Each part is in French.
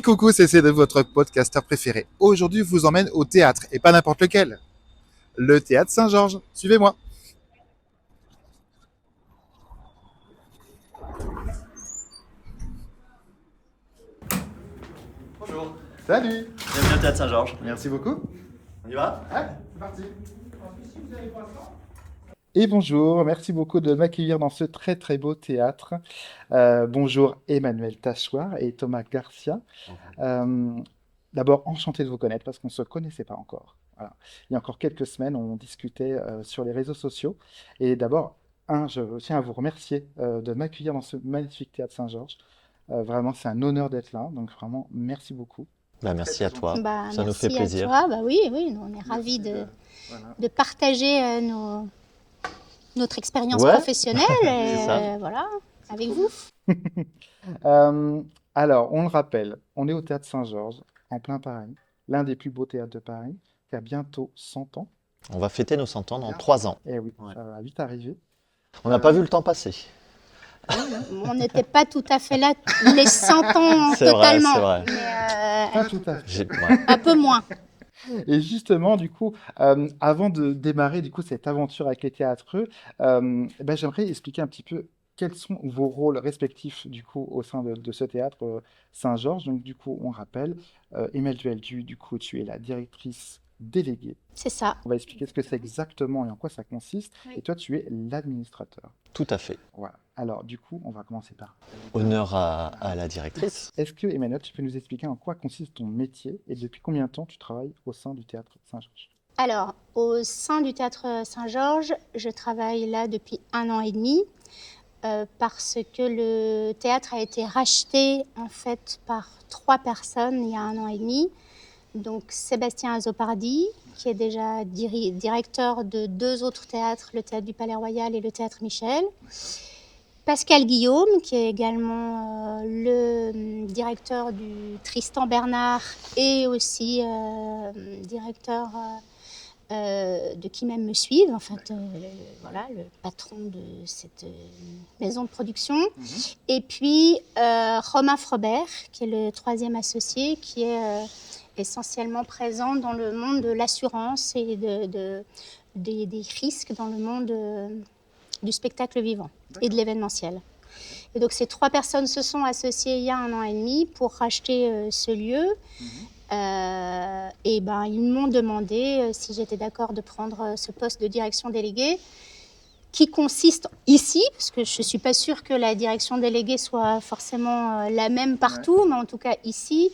coucou, c'est Cédric, votre podcasteur préféré. Aujourd'hui, je vous emmène au théâtre, et pas n'importe lequel. Le théâtre Saint-Georges. Suivez-moi. Bonjour, Salut. bienvenue au Théâtre Saint-Georges. Merci beaucoup. On y va? Ouais, c'est parti. Et bonjour, merci beaucoup de m'accueillir dans ce très très beau théâtre. Bonjour Emmanuel Tachoir et Thomas Garcia. Euh, D'abord, enchanté de vous connaître parce qu'on ne se connaissait pas encore. Voilà. Il y a encore quelques semaines, on discutait sur les réseaux sociaux. Et d'abord, je tiens à vous remercier de m'accueillir dans ce magnifique théâtre Saint-Georges. Vraiment, c'est un honneur d'être là. Donc vraiment, merci beaucoup. Merci à toi, Bah, ça nous fait merci plaisir. à toi. Bah oui, oui, nous, on est ravis Voilà. de partager notre expérience Ouais. professionnelle C'est ça. voilà, avec vous. Alors, on le rappelle, on est au théâtre Saint-Georges, en plein Paris, l'un des plus beaux théâtres de Paris, qui a bientôt 100 ans. On va fêter nos 100 ans dans 3 ans. Eh oui, Ouais. ça va vite arriver. On n'a pas vu le temps passer. On n'était pas tout à fait là les 100 ans C'est vrai, totalement, c'est vrai. mais Pas tout à fait. Ouais. un peu moins. Et justement, du coup, avant de démarrer du coup cette aventure avec les théâtreux, j'aimerais expliquer un petit peu quels sont vos rôles respectifs du coup au sein de ce théâtre Saint-Georges. Donc du coup, on rappelle, Emmanuelle du coup, tu es la directrice déléguée. C'est ça. On va expliquer ce que c'est exactement et en quoi ça consiste. Oui. Et toi, tu es l'administrateur. Tout à fait. Voilà. Alors, du coup, on va commencer par. Honneur à la directrice. Est-ce que, Emmanuel, tu peux nous expliquer en quoi consiste ton métier et depuis combien de temps tu travailles au sein du théâtre Saint-Georges? Alors, au sein du théâtre Saint-Georges, je travaille là depuis 1 an et demi parce que le théâtre a été racheté en fait par 3 personnes il y a 1 an et demi. Donc Sébastien Azopardi, qui est déjà directeur de 2 autres théâtres, le théâtre du Palais Royal et le théâtre Michel. Pascal Guillaume, qui est également le directeur du Tristan Bernard et aussi directeur de Qui m'aime me suive, en fait, voilà, le patron de cette maison de production. Et puis Romain Frobert, qui est le 3e associé, qui est essentiellement présent dans le monde de l'assurance et des risques dans le monde du spectacle vivant et de l'événementiel. Et donc ces 3 personnes se sont associées il y a 1 an et demi pour racheter ce lieu. Et ils m'ont demandé si j'étais d'accord de prendre ce poste de direction déléguée qui consiste ici, parce que je ne suis pas sûre que la direction déléguée soit forcément la même partout, mais en tout cas ici,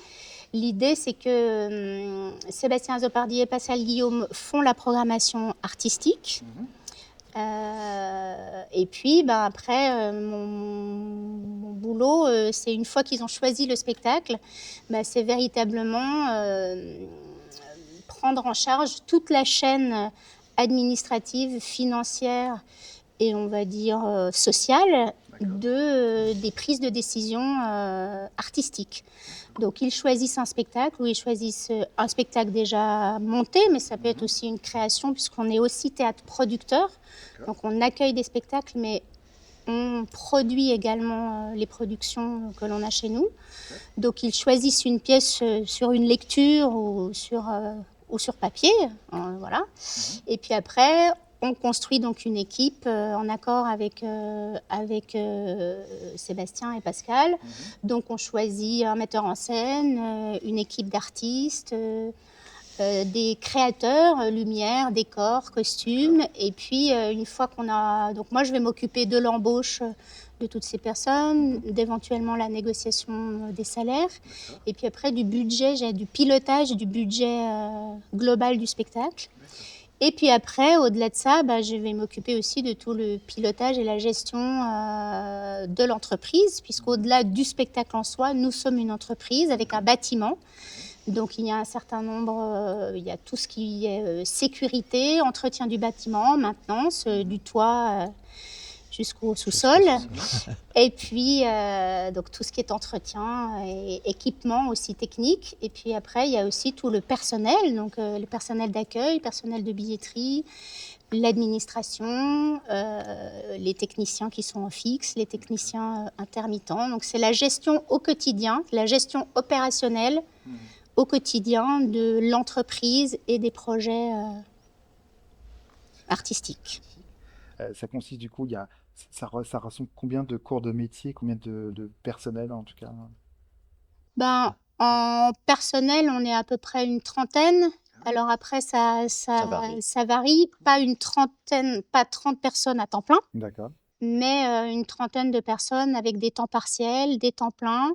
l'idée c'est que Sébastien Azopardi et Pascal Guillaume font la programmation artistique. Et puis après, mon boulot, c'est une fois qu'ils ont choisi le spectacle, c'est véritablement prendre en charge toute la chaîne administrative, financière et on va dire sociale des prises de décision artistiques. Donc ils choisissent un spectacle ou ils choisissent un spectacle déjà monté, mais ça peut être aussi une création puisqu'on est aussi théâtre producteur. Donc on accueille des spectacles, mais on produit également les productions que l'on a chez nous. Donc ils choisissent une pièce sur une lecture ou sur papier, voilà. Et puis après, on construit donc une équipe en accord avec Sébastien et Pascal. Donc on choisit un metteur en scène, une équipe d'artistes, des créateurs, lumière, décor, costumes. Et puis une fois qu'on a... Donc moi je vais m'occuper de l'embauche de toutes ces personnes, d'éventuellement la négociation des salaires. Et puis après du budget, j'ai du pilotage du budget global du spectacle. Et puis après, au-delà de ça, je vais m'occuper aussi de tout le pilotage et la gestion de l'entreprise, puisqu'au-delà du spectacle en soi, nous sommes une entreprise avec un bâtiment. Donc il y a un certain nombre, il y a tout ce qui est sécurité, entretien du bâtiment, maintenance, du toit jusqu'au sous-sol. Et puis, donc tout ce qui est entretien et équipement aussi technique. Et puis après, il y a aussi tout le personnel, donc le personnel d'accueil, personnel de billetterie, l'administration, les techniciens qui sont en fixe, les techniciens intermittents. Donc c'est la gestion au quotidien, la gestion opérationnelle au quotidien de l'entreprise et des projets artistiques. Ça consiste du coup, ça rassemble combien de cours de métier, combien de personnel en tout cas? Ben, en personnel, on est à peu près une trentaine. Alors après, ça varie. Pas une trentaine, pas 30 personnes à temps plein, D'accord. mais une trentaine de personnes avec des temps partiels, des temps pleins.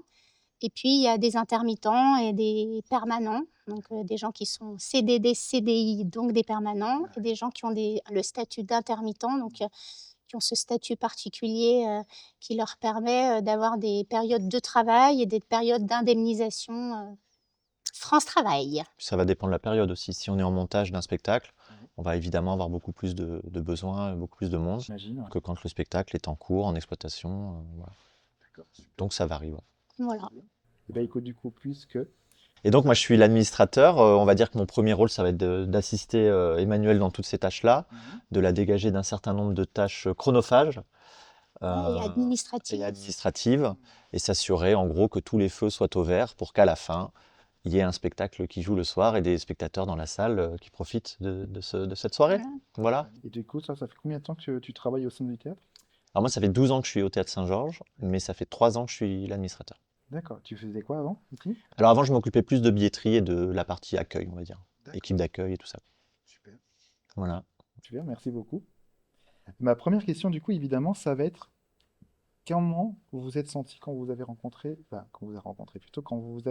Et puis, il y a des intermittents et des permanents. Donc, des gens qui sont CDD, CDI, donc des permanents, et des gens qui ont le statut d'intermittent, donc qui ont ce statut particulier qui leur permet d'avoir des périodes de travail et des périodes d'indemnisation France Travail. Ça va dépendre de la période aussi. Si on est en montage d'un spectacle, on va évidemment avoir beaucoup plus de besoins, beaucoup plus de monde J'imagine. Ouais. que quand le spectacle est en cours, en exploitation. Voilà. D'accord. Super. Donc ça varie. Ouais. Voilà. Et ben écoute, du coup, puisque Et donc moi je suis l'administrateur. On va dire que mon premier rôle, ça va être d'assister Emmanuel dans toutes ces tâches-là, de la dégager d'un certain nombre de tâches chronophages. Et administrative. Et administratives, et s'assurer en gros que tous les feux soient au vert pour qu'à la fin, il y ait un spectacle qui joue le soir et des spectateurs dans la salle qui profitent de cette soirée. Voilà. Et du coup, ça fait combien de temps que tu travailles au sein du théâtre? Alors moi, ça fait 12 ans que je suis au Théâtre Saint-Georges, mais ça fait 3 ans que je suis l'administrateur. D'accord. Tu faisais quoi avant ici? Alors avant, je m'occupais plus de billetterie et de la partie accueil, on va dire. Équipe d'accueil et tout ça. Super. Voilà. Super, merci beaucoup. Ma première question, du coup, évidemment, ça va être comment vous vous êtes senti quand vous avez rencontré, enfin, quand vous avez rencontré plutôt, quand vous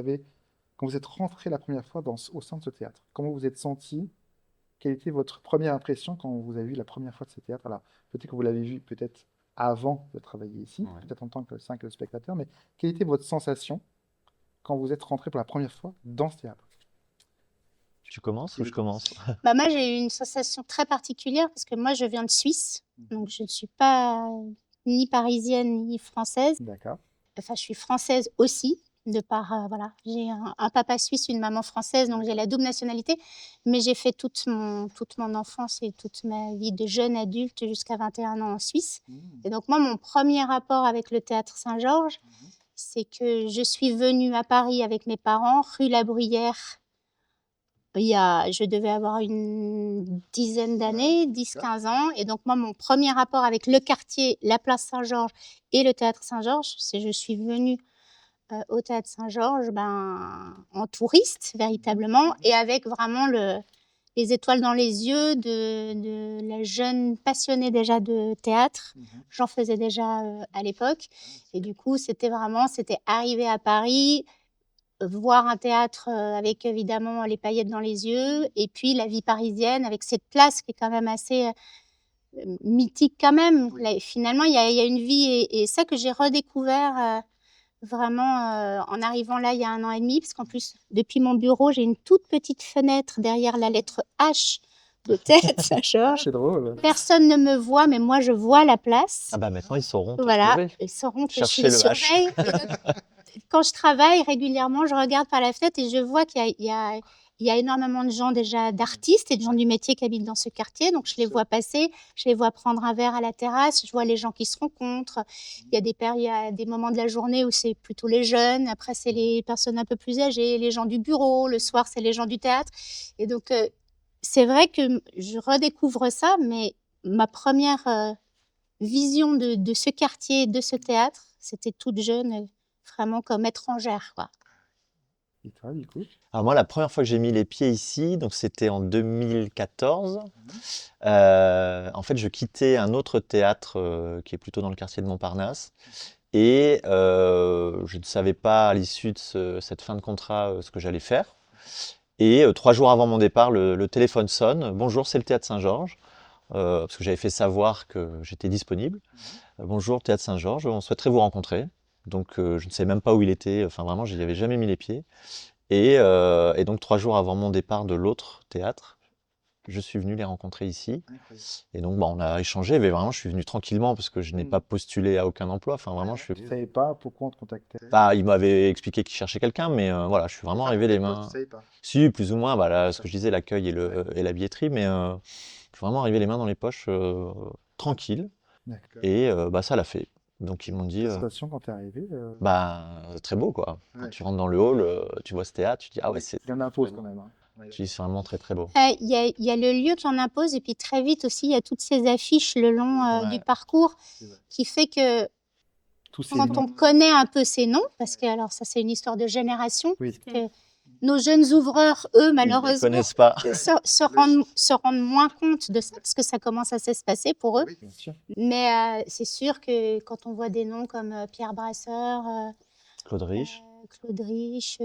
êtes rentré la première fois au sein de ce théâtre. Comment vous vous êtes senti? Quelle était votre première impression quand vous avez vu la première fois de ce théâtre? Alors, peut-être que vous l'avez vu peut-être avant de travailler ici, peut-être en tant que simple spectateur, mais quelle était votre sensation quand vous êtes rentré pour la première fois dans ce théâtre? Tu commences ou je commence? Bah, moi, j'ai eu une sensation très particulière parce que moi, je viens de Suisse, donc je ne suis pas ni parisienne ni française. D'accord. Enfin, je suis française aussi, de par, voilà, j'ai un papa suisse, une maman française, donc j'ai la double nationalité, mais j'ai fait toute mon enfance et toute ma vie de jeune adulte jusqu'à 21 ans en Suisse. Et donc moi, mon premier rapport avec le Théâtre Saint-Georges, c'est que je suis venue à Paris avec mes parents, rue La Bruyère. Je devais avoir une dizaine d'années, 10-15 ans. Et donc, moi, mon premier rapport avec le quartier, la place Saint-Georges et le Théâtre Saint-Georges, c'est que je suis venue au Théâtre Saint-Georges en touriste, véritablement, et avec vraiment les étoiles dans les yeux de la jeune passionnée déjà de théâtre. J'en faisais déjà à l'époque. Et du coup, c'était arriver à Paris, voir un théâtre avec évidemment les paillettes dans les yeux, et puis la vie parisienne avec cette place qui est quand même assez mythique quand même. Là, finalement, il y a une vie, et ça que j'ai redécouvert vraiment en arrivant là il y a 1 an et demi, parce qu'en plus, depuis mon bureau, j'ai une toute petite fenêtre derrière la lettre H de Théâtre Saint-Georges. C'est drôle. Personne ne me voit, mais moi, je vois la place. Ah bah maintenant, ils sauront te Voilà, trouver. ils sauront que je Cherchez les le H. surveille. Quand je travaille régulièrement, je regarde par la fenêtre et je vois qu'il y a énormément de gens déjà, d'artistes et de gens du métier qui habitent dans ce quartier. Donc, je les vois passer, je les vois prendre un verre à la terrasse, je vois les gens qui se rencontrent. Il y a des moments de la journée où c'est plutôt les jeunes, après c'est les personnes un peu plus âgées, les gens du bureau, le soir c'est les gens du théâtre. Et donc, c'est vrai que je redécouvre ça, mais ma première vision de ce quartier, de ce théâtre, c'était toute jeune, vraiment comme étrangère, quoi. Et toi, du coup? Alors moi, la première fois que j'ai mis les pieds ici, donc c'était en 2014. En fait, je quittais un autre théâtre qui est plutôt dans le quartier de Montparnasse. Et je ne savais pas à l'issue de cette fin de contrat ce que j'allais faire. Et 3 jours avant mon départ, le téléphone sonne. Bonjour, c'est le Théâtre Saint-Georges. Parce que j'avais fait savoir que j'étais disponible. Bonjour, Théâtre Saint-Georges, on souhaiterait vous rencontrer. Donc je ne sais même pas où il était, enfin vraiment, je n'y avais jamais mis les pieds. Et donc 3 jours avant mon départ de l'autre théâtre, je suis venu les rencontrer ici. Et donc on a échangé, mais vraiment je suis venu tranquillement parce que je n'ai pas postulé à aucun emploi. Enfin vraiment, je suis... Tu ne savais pas pourquoi on te contactait? Bah, il m'avait expliqué qu'il cherchait quelqu'un, mais voilà, je suis vraiment arrivé les mains... Tu savais pas? Si, plus ou moins, bah, là, ce que je disais, l'accueil et la billetterie, mais Je suis vraiment arrivé les mains dans les poches, tranquille, D'accord. et ça l'a fait. Donc ils m'ont dit, Sensation quand t'es arrivé, très beau quoi. Quand ouais. tu rentres dans le hall, tu vois ce théâtre, tu dis ah ouais, Il y en impose quand même, hein. Ouais. tu dis, c'est vraiment très très beau. Il y a le lieu qui en impose et puis très vite aussi, il y a toutes ces affiches le long du Ouais. parcours C'est vrai. qui fait que Tous ces quand noms. on connaît un peu ces noms, parce que alors ça c'est une histoire de génération, Oui. que nos jeunes ouvreurs, eux, Ils ne malheureusement, connaissent pas. se rendent moins compte de ça parce que ça commence à s'espacer pour eux. Bien sûr. Mais c'est sûr que quand on voit des noms comme Pierre Brasseur, Claude Rich. Claude Rich,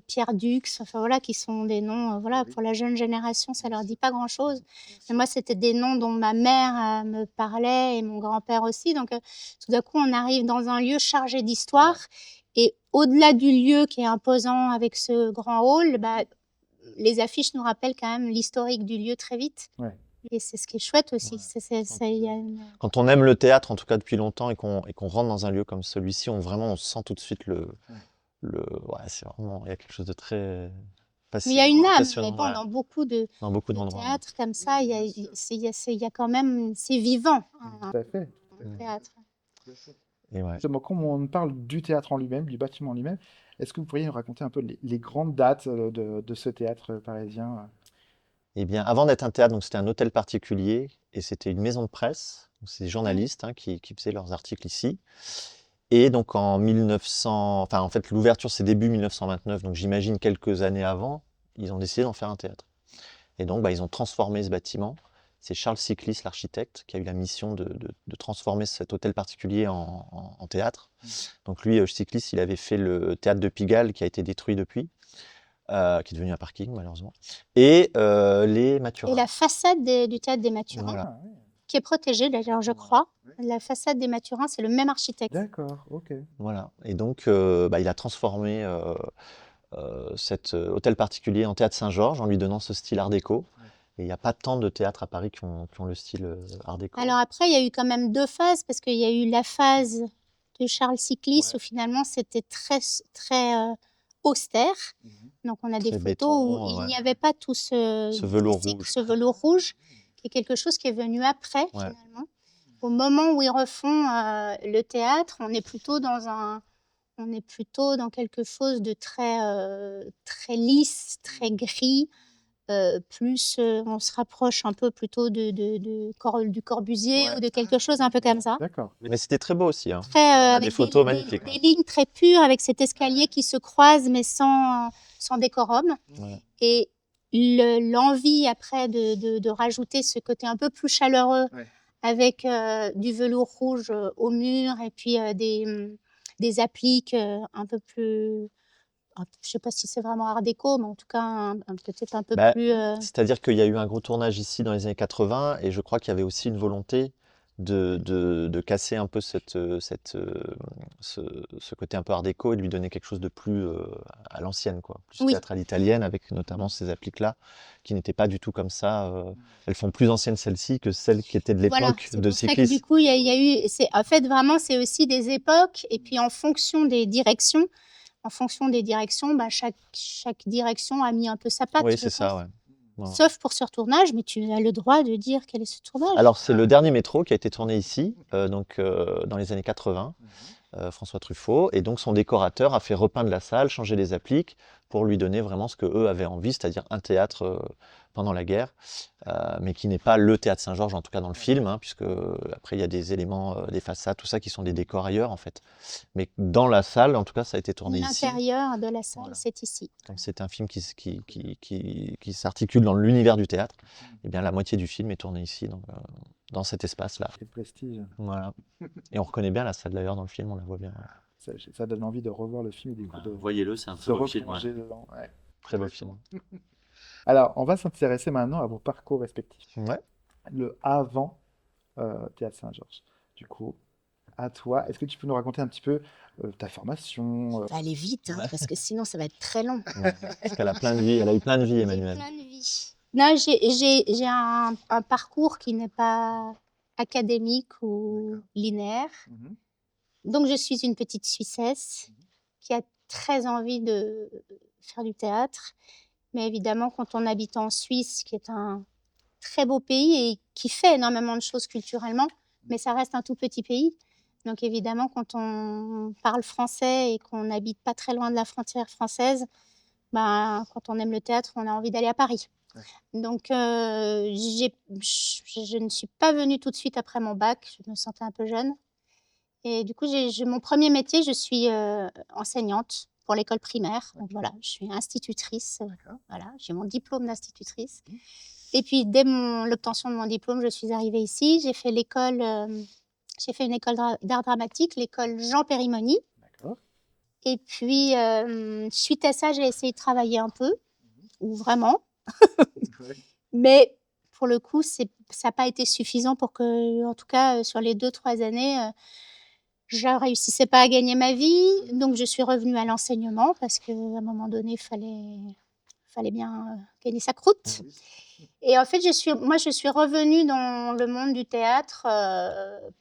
Pierre Dux, enfin voilà, qui sont des noms, voilà, Oui. pour la jeune génération, ça leur dit pas grand-chose. Mais moi, c'était des noms dont ma mère me parlait et mon grand-père aussi. Donc, tout d'un coup, on arrive dans un lieu chargé d'histoire. Et au-delà du lieu qui est imposant avec ce grand hall, les affiches nous rappellent quand même l'historique du lieu très vite. Ouais. Et c'est ce qui est chouette aussi. Ouais. Il y a une... Quand on aime le théâtre, en tout cas depuis longtemps, et qu'on rentre dans un lieu comme celui-ci, on sent tout de suite ouais, c'est vraiment, il y a quelque chose de très Mais il y a une âme, passionnant, mais bon, ouais, dans beaucoup de dans beaucoup d'endroits. théâtres comme ça, il y a quand même, c'est vivant, Tout à fait. un théâtre. Et ouais. Justement, comme on parle du théâtre en lui-même, du bâtiment en lui-même, est-ce que vous pourriez nous raconter un peu les grandes dates de ce théâtre parisien? Eh bien, avant d'être un théâtre, donc c'était un hôtel particulier et c'était une maison de presse. Donc, c'est des journalistes qui faisaient leurs articles ici. Et donc en 1900, enfin en fait l'ouverture c'est début 1929, donc j'imagine quelques années avant, ils ont décidé d'en faire un théâtre. Et donc ils ont transformé ce bâtiment. C'est Charles Siclis, l'architecte, qui a eu la mission de transformer cet hôtel particulier en théâtre. Donc lui, Siclis, il avait fait le théâtre de Pigalle qui a été détruit depuis, qui est devenu un parking malheureusement. Et les Mathurins. Et la façade du théâtre des Mathurins, Voilà. Ah, oui. qui est protégée d'ailleurs, je crois. La façade des Mathurins, c'est le même architecte. D'accord, ok. Voilà. Et donc il a transformé cet hôtel particulier en théâtre Saint-Georges en lui donnant ce style art déco. Et il n'y a pas tant de théâtres à Paris qui ont le style art déco. Alors après, il y a eu quand même deux phases, parce qu'il y a eu la phase de Charles Siclis, où finalement c'était très, très austère. Donc on a des Très photos béton, où il ouais. n'y avait pas tout Ce velours rouge. ce velours rouge, qui est quelque chose qui est venu après, Ouais. finalement. Au moment où ils refont le théâtre, on est plutôt dans quelque chose de très, très lisse, très gris. On se rapproche un peu plutôt du Corbusier ou de quelque chose un peu comme ça. D'accord. Mais c'était très beau aussi. Hein. Très, On a avec des photos magnifiques. des lignes très pures, avec cet escalier qui se croise mais sans décorum. Ouais. Et l'envie après de rajouter ce côté un peu plus chaleureux avec du velours rouge au mur et puis des appliques un peu plus... Je ne sais pas si c'est vraiment art déco, mais en tout cas peut-être un peu plus... C'est-à-dire qu'il y a eu un gros tournage ici dans les années 80 et je crois qu'il y avait aussi une volonté de casser un peu ce côté un peu art déco et de lui donner quelque chose de plus à l'ancienne, quoi. Plus Oui. théâtre à l'italienne, avec notamment ces appliques-là qui n'étaient pas du tout comme ça. Elles font plus anciennes celles-ci que celles qui étaient de Voilà, l'époque c'est de pour ça que Siclis. du coup, il y a eu... En fait, vraiment, c'est aussi des époques. Et puis, en fonction des directions, chaque direction a mis un peu sa patte. Oui, je c'est ça, pense. ouais. Voilà. Sauf pour ce tournage, mais tu as le droit de dire quel est ce tournage. Alors, c'est le dernier métro qui a été tourné ici, dans les années 80, François Truffaut. Et donc, son décorateur a fait repeindre la salle, changer les appliques pour lui donner vraiment ce qu'eux avaient envie, c'est-à-dire un théâtre pendant la guerre, mais qui n'est pas le théâtre Saint-Georges, en tout cas dans le film, hein, puisque après, il y a des éléments, des façades, tout ça, qui sont des décors ailleurs, en fait. Mais dans la salle, en tout cas, ça a été tourné ici. L'intérieur de la salle, Voilà. c'est ici. Donc, c'est un film qui s'articule dans l'univers du théâtre. Et bien, la moitié du film est tournée ici, donc, dans cet espace-là. Quel prestige. Voilà. Et on reconnaît bien la salle d'ailleurs dans le film, on la voit bien. Ça donne envie de revoir le film et du coup de Voyez-le, c'est un se très beau film. replonger dedans. Ouais. Très beau film. Alors, on va s'intéresser maintenant à vos parcours respectifs. Ouais. Le avant Théâtre Saint-Georges. Du coup, à toi, est-ce que tu peux nous raconter un petit peu ta formation Ça va aller vite, hein, parce que sinon, ça va être très long. Ouais. Parce qu'elle a plein de vie, elle a eu plein de vie, J'ai Emmanuel. plein de vie. Non, j'ai un parcours qui n'est pas académique ou linéaire. Mhm. Donc, je suis une petite Suissesse qui a très envie de faire du théâtre. Mais évidemment, quand on habite en Suisse, qui est un très beau pays et qui fait énormément de choses culturellement, mais ça reste un tout petit pays. Donc évidemment, quand on parle français et qu'on n'habite pas très loin de la frontière française, ben, quand on aime le théâtre, on a envie d'aller à Paris. Ouais. Donc je ne suis pas venue tout de suite après mon bac, je me sentais un peu jeune. Et du coup, mon premier métier, je suis enseignante pour l'école primaire. Donc voilà, je suis institutrice. D'accord. Voilà, j'ai mon diplôme d'institutrice. Mmh. Et puis, dès l'obtention de mon diplôme, je suis arrivée ici. J'ai fait j'ai fait une école d'art dramatique, l'école Jean Périmoni. D'accord. Et puis, suite à ça, j'ai essayé de travailler un peu, ou vraiment. Ouais. Mais pour le coup, ça n'a pas été suffisant pour que, en tout cas, sur les 2-3 années, je ne réussissais pas à gagner ma vie. Donc, je suis revenue à l'enseignement parce qu'à un moment donné, il fallait bien gagner sa croûte. Oui. Et en fait, je suis revenue dans le monde du théâtre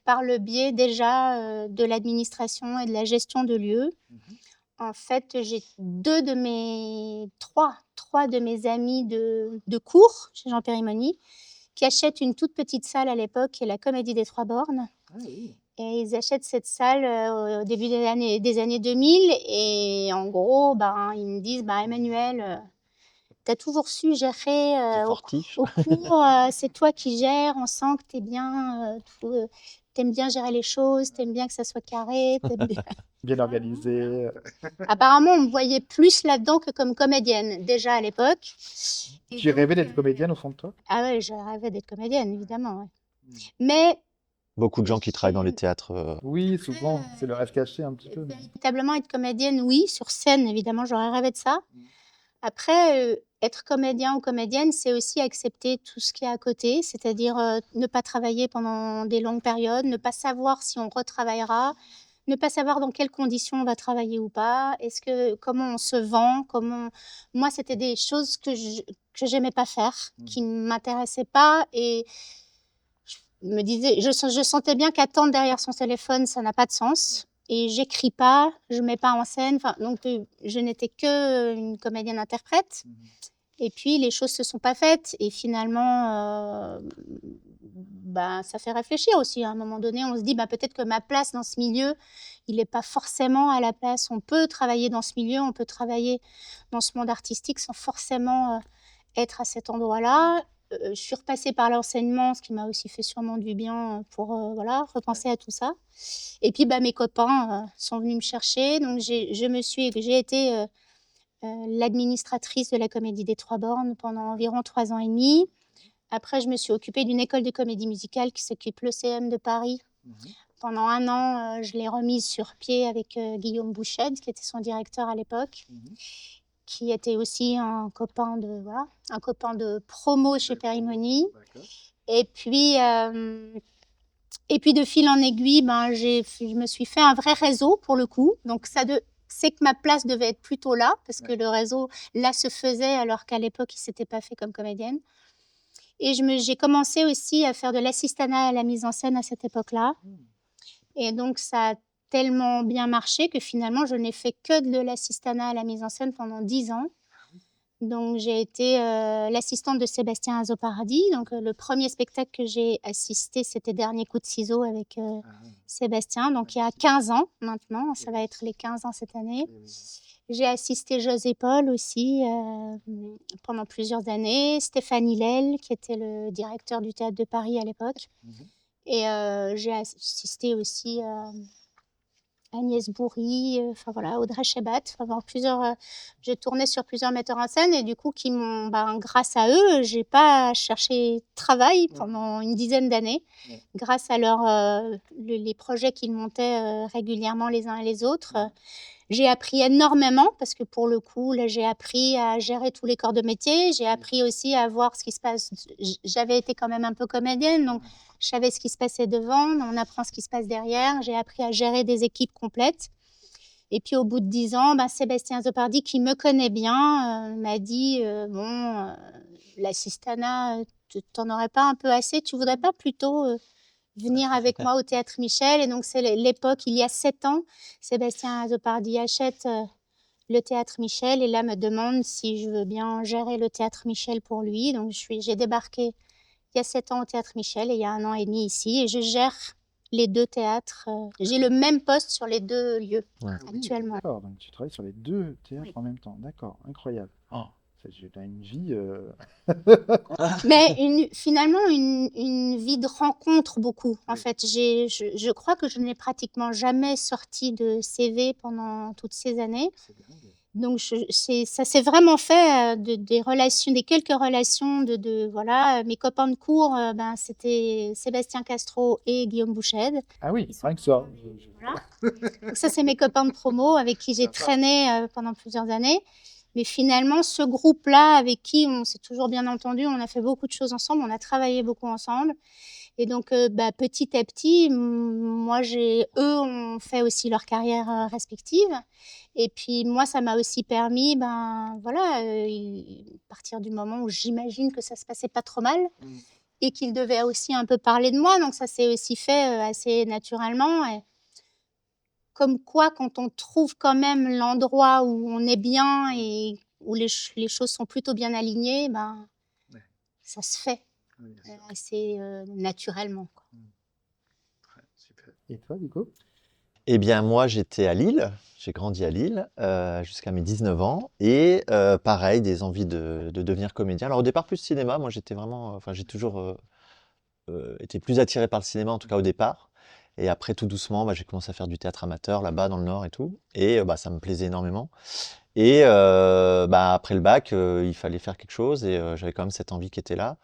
par le biais déjà de l'administration et de la gestion de lieux. Mhm. En fait, j'ai trois de mes amis de cours chez Jean Périmoni qui achètent une toute petite salle à l'époque, qui est la Comédie des Trois Bornes. Ah oui. Et ils achètent cette salle au début des années 2000. Et en gros, ben, ils me disent, bah, Emmanuel, tu as toujours su gérer C'est au fortiche. cours, c'est toi qui gères, on sent que tu aimes bien gérer les choses, tu aimes bien que ça soit carré. Bien organisé. Apparemment, on me voyait plus là-dedans que comme comédienne, déjà à l'époque. Et Tu donc, rêvais d'être comédienne au fond de toi? ah ouais, je rêvais d'être comédienne, évidemment. Ouais. Mm. Mais Beaucoup de gens qui travaillent dans les théâtres. Oui, souvent, c'est le rêve caché un petit peu. Mais- véritablement être comédienne, oui, sur scène, évidemment, j'aurais rêvé de ça. Mm. Après, être comédien ou comédienne, c'est aussi accepter tout ce qui est à côté, c'est-à-dire ne pas travailler pendant des longues périodes, ne pas savoir si on retravaillera, ne pas savoir dans quelles conditions on va travailler ou pas, comment on se vend, Moi, c'était des choses que j'aimais pas faire, qui ne m'intéressaient pas, et je me disais, je sentais bien qu'attendre derrière son téléphone, ça n'a pas de sens. Et j'écris pas, je mets pas en scène. Enfin, donc, je n'étais que une comédienne interprète. Mhm. Et puis, les choses se sont pas faites. Et finalement, bah, ça fait réfléchir aussi. À un moment donné, on se dit, bah, peut-être que ma place dans ce milieu, il n'est pas forcément à la place. On peut travailler dans ce milieu, on peut travailler dans ce monde artistique sans forcément être à cet endroit-là. Je suis repassée par l'enseignement, ce qui m'a aussi fait sûrement du bien pour repenser à tout ça. Et puis, bah, mes copains sont venus me chercher. Donc, j'ai été l'administratrice de la Comédie des Trois Bornes pendant environ 3 ans et demi. Après, je me suis occupée d'une école de comédie musicale qui s'occupe l'ECM de Paris. Mhm. Pendant 1 an, je l'ai remise sur pied avec Guillaume Bouched, qui était son directeur à l'époque, Mhm. qui était aussi un copain de promo chez Périmoni. D'accord. Et puis de fil en aiguille, ben, je me suis fait un vrai réseau pour le coup. Donc c'est que ma place devait être plutôt là, parce que le réseau là se faisait, alors qu'à l'époque, il ne s'était pas fait comme comédienne. Et j'ai commencé aussi à faire de l'assistanat à la mise en scène à cette époque-là. Mm. Et donc, ça a tellement bien marché que finalement, je n'ai fait que de l'assistanat à la mise en scène pendant 10 ans. Donc, j'ai été l'assistante de Sébastien Azopardi. Donc, le premier spectacle que j'ai assisté, c'était Dernier coup de ciseau avec Ah, Sébastien. Donc, il y a 15 ans maintenant. Ça va être les 15 ans cette année. oui, oui. J'ai assisté José Paul aussi pendant plusieurs années. Stéphane Hillel, qui était le directeur du Théâtre de Paris à l'époque. Mhm. Et j'ai assisté aussi Agnès Bourri, enfin voilà, Audrey Chebat. J'ai tourné sur plusieurs metteurs en scène et du coup, grâce à eux, j'ai pas cherché travail pendant une dizaine d'années. Ouais. Grâce à les projets qu'ils montaient régulièrement les uns et les autres. J'ai appris énormément parce que pour le coup, là, j'ai appris à gérer tous les corps de métier. J'ai appris aussi à voir ce qui se passe. J'avais été quand même un peu comédienne, donc je savais ce qui se passait devant. On apprend ce qui se passe derrière. J'ai appris à gérer des équipes complètes. Et puis au bout de 10 ans, Sébastien Azopardi, qui me connaît bien, m'a dit l'assistanat, t'en aurais pas un peu assez? Tu voudrais pas plutôt venir avec moi au Théâtre Michel? Et donc, c'est l'époque, il y a 7 ans, Sébastien Azopardi achète le Théâtre Michel et là me demande si je veux bien gérer le Théâtre Michel pour lui. Donc, j'ai débarqué il y a 7 ans au Théâtre Michel et il y a 1 an et demi ici. Et je gère les 2 théâtres. J'ai le même poste sur les 2 lieux Ouais. actuellement. D'accord, donc tu travailles sur les 2 théâtres Oui. en même temps. D'accord, incroyable. Oh, tu as une vie. Mais finalement, une vie de rencontre beaucoup. En fait, je crois que je n'ai pratiquement jamais sorti de CV pendant toutes ces années. C'est dingue. Donc, ça s'est vraiment fait des relations, des quelques relations voilà, mes copains de cours, ben, c'était Sébastien Castro et Guillaume Bouchède. Ah oui, Ils sont rien que ça. Voilà. Donc ça, c'est mes copains de promo avec qui j'ai Sympa. traîné pendant plusieurs années. Mais finalement, ce groupe-là, avec qui on s'est toujours bien entendu, on a fait beaucoup de choses ensemble, on a travaillé beaucoup ensemble. Et donc, petit à petit, eux ont fait aussi leur carrière respective. Et puis moi, ça m'a aussi permis, ben voilà, à partir du moment où j'imagine que ça se passait pas trop mal et qu'ils devaient aussi un peu parler de moi. Donc ça s'est aussi fait assez naturellement. Et comme quoi, quand on trouve quand même l'endroit où on est bien et où les choses sont plutôt bien alignées, ben, Ouais. ça se fait Oui, bien sûr. assez naturellement, quoi. Ouais, super. Et toi, du coup? Eh bien, moi, j'étais à Lille. J'ai grandi à Lille jusqu'à mes 19 ans. Et pareil, des envies de devenir comédien. Alors, au départ, plus cinéma. Moi, j'étais vraiment. Enfin, j'ai toujours été plus attiré par le cinéma, en tout cas au départ. Et après, tout doucement, bah, j'ai commencé à faire du théâtre amateur là-bas, dans le Nord et tout. Et bah, ça me plaisait énormément. Et bah, après le bac, il fallait faire quelque chose. Et j'avais quand même cette envie qui était là.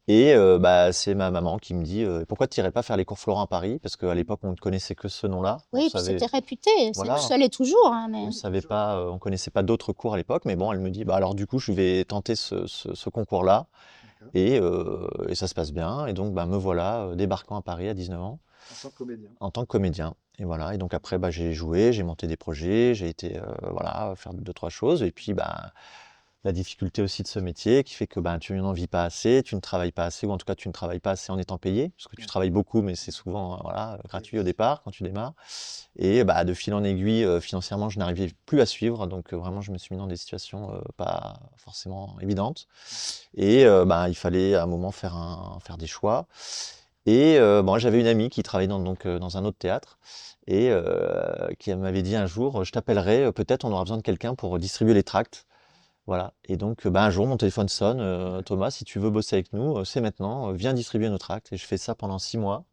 Et bah, c'est ma maman qui me dit pourquoi tu n'irais pas faire les cours Florent à Paris? Parce qu'à l'époque, on ne connaissait que ce nom-là. On Oui, puis savait, c'était réputé, voilà, ça l'est toujours, hein, mais on savait pas, on connaissait pas d'autres cours à l'époque. Mais bon, elle me dit bah alors du coup, je vais tenter ce concours-là. D'accord. Et ça se passe bien. Et donc, bah, me voilà débarquant à Paris à 19 ans En tant que comédien. en tant que comédien. Et voilà. Et donc après, bah, j'ai joué, j'ai monté des projets, j'ai été voilà, faire 2, 3 choses. Et puis, bah, la difficulté aussi de ce métier qui fait que bah, tu n'en vis pas assez, tu ne travailles pas assez, ou en tout cas tu ne travailles pas assez en étant payé, parce que tu travailles beaucoup, mais c'est souvent voilà, gratuit au départ quand tu démarres. Et bah, de fil en aiguille, financièrement, je n'arrivais plus à suivre, donc vraiment je me suis mis dans des situations pas forcément évidentes. Et bah, il fallait à un moment faire des choix. Et bon, j'avais une amie qui travaillait dans un autre théâtre et qui m'avait dit un jour, je t'appellerai, peut-être on aura besoin de quelqu'un pour distribuer les tracts. Voilà. Et donc, bah, un jour, mon téléphone sonne. Thomas, si tu veux bosser avec nous, c'est maintenant. Viens distribuer nos tracts. Et je fais ça pendant 6 mois.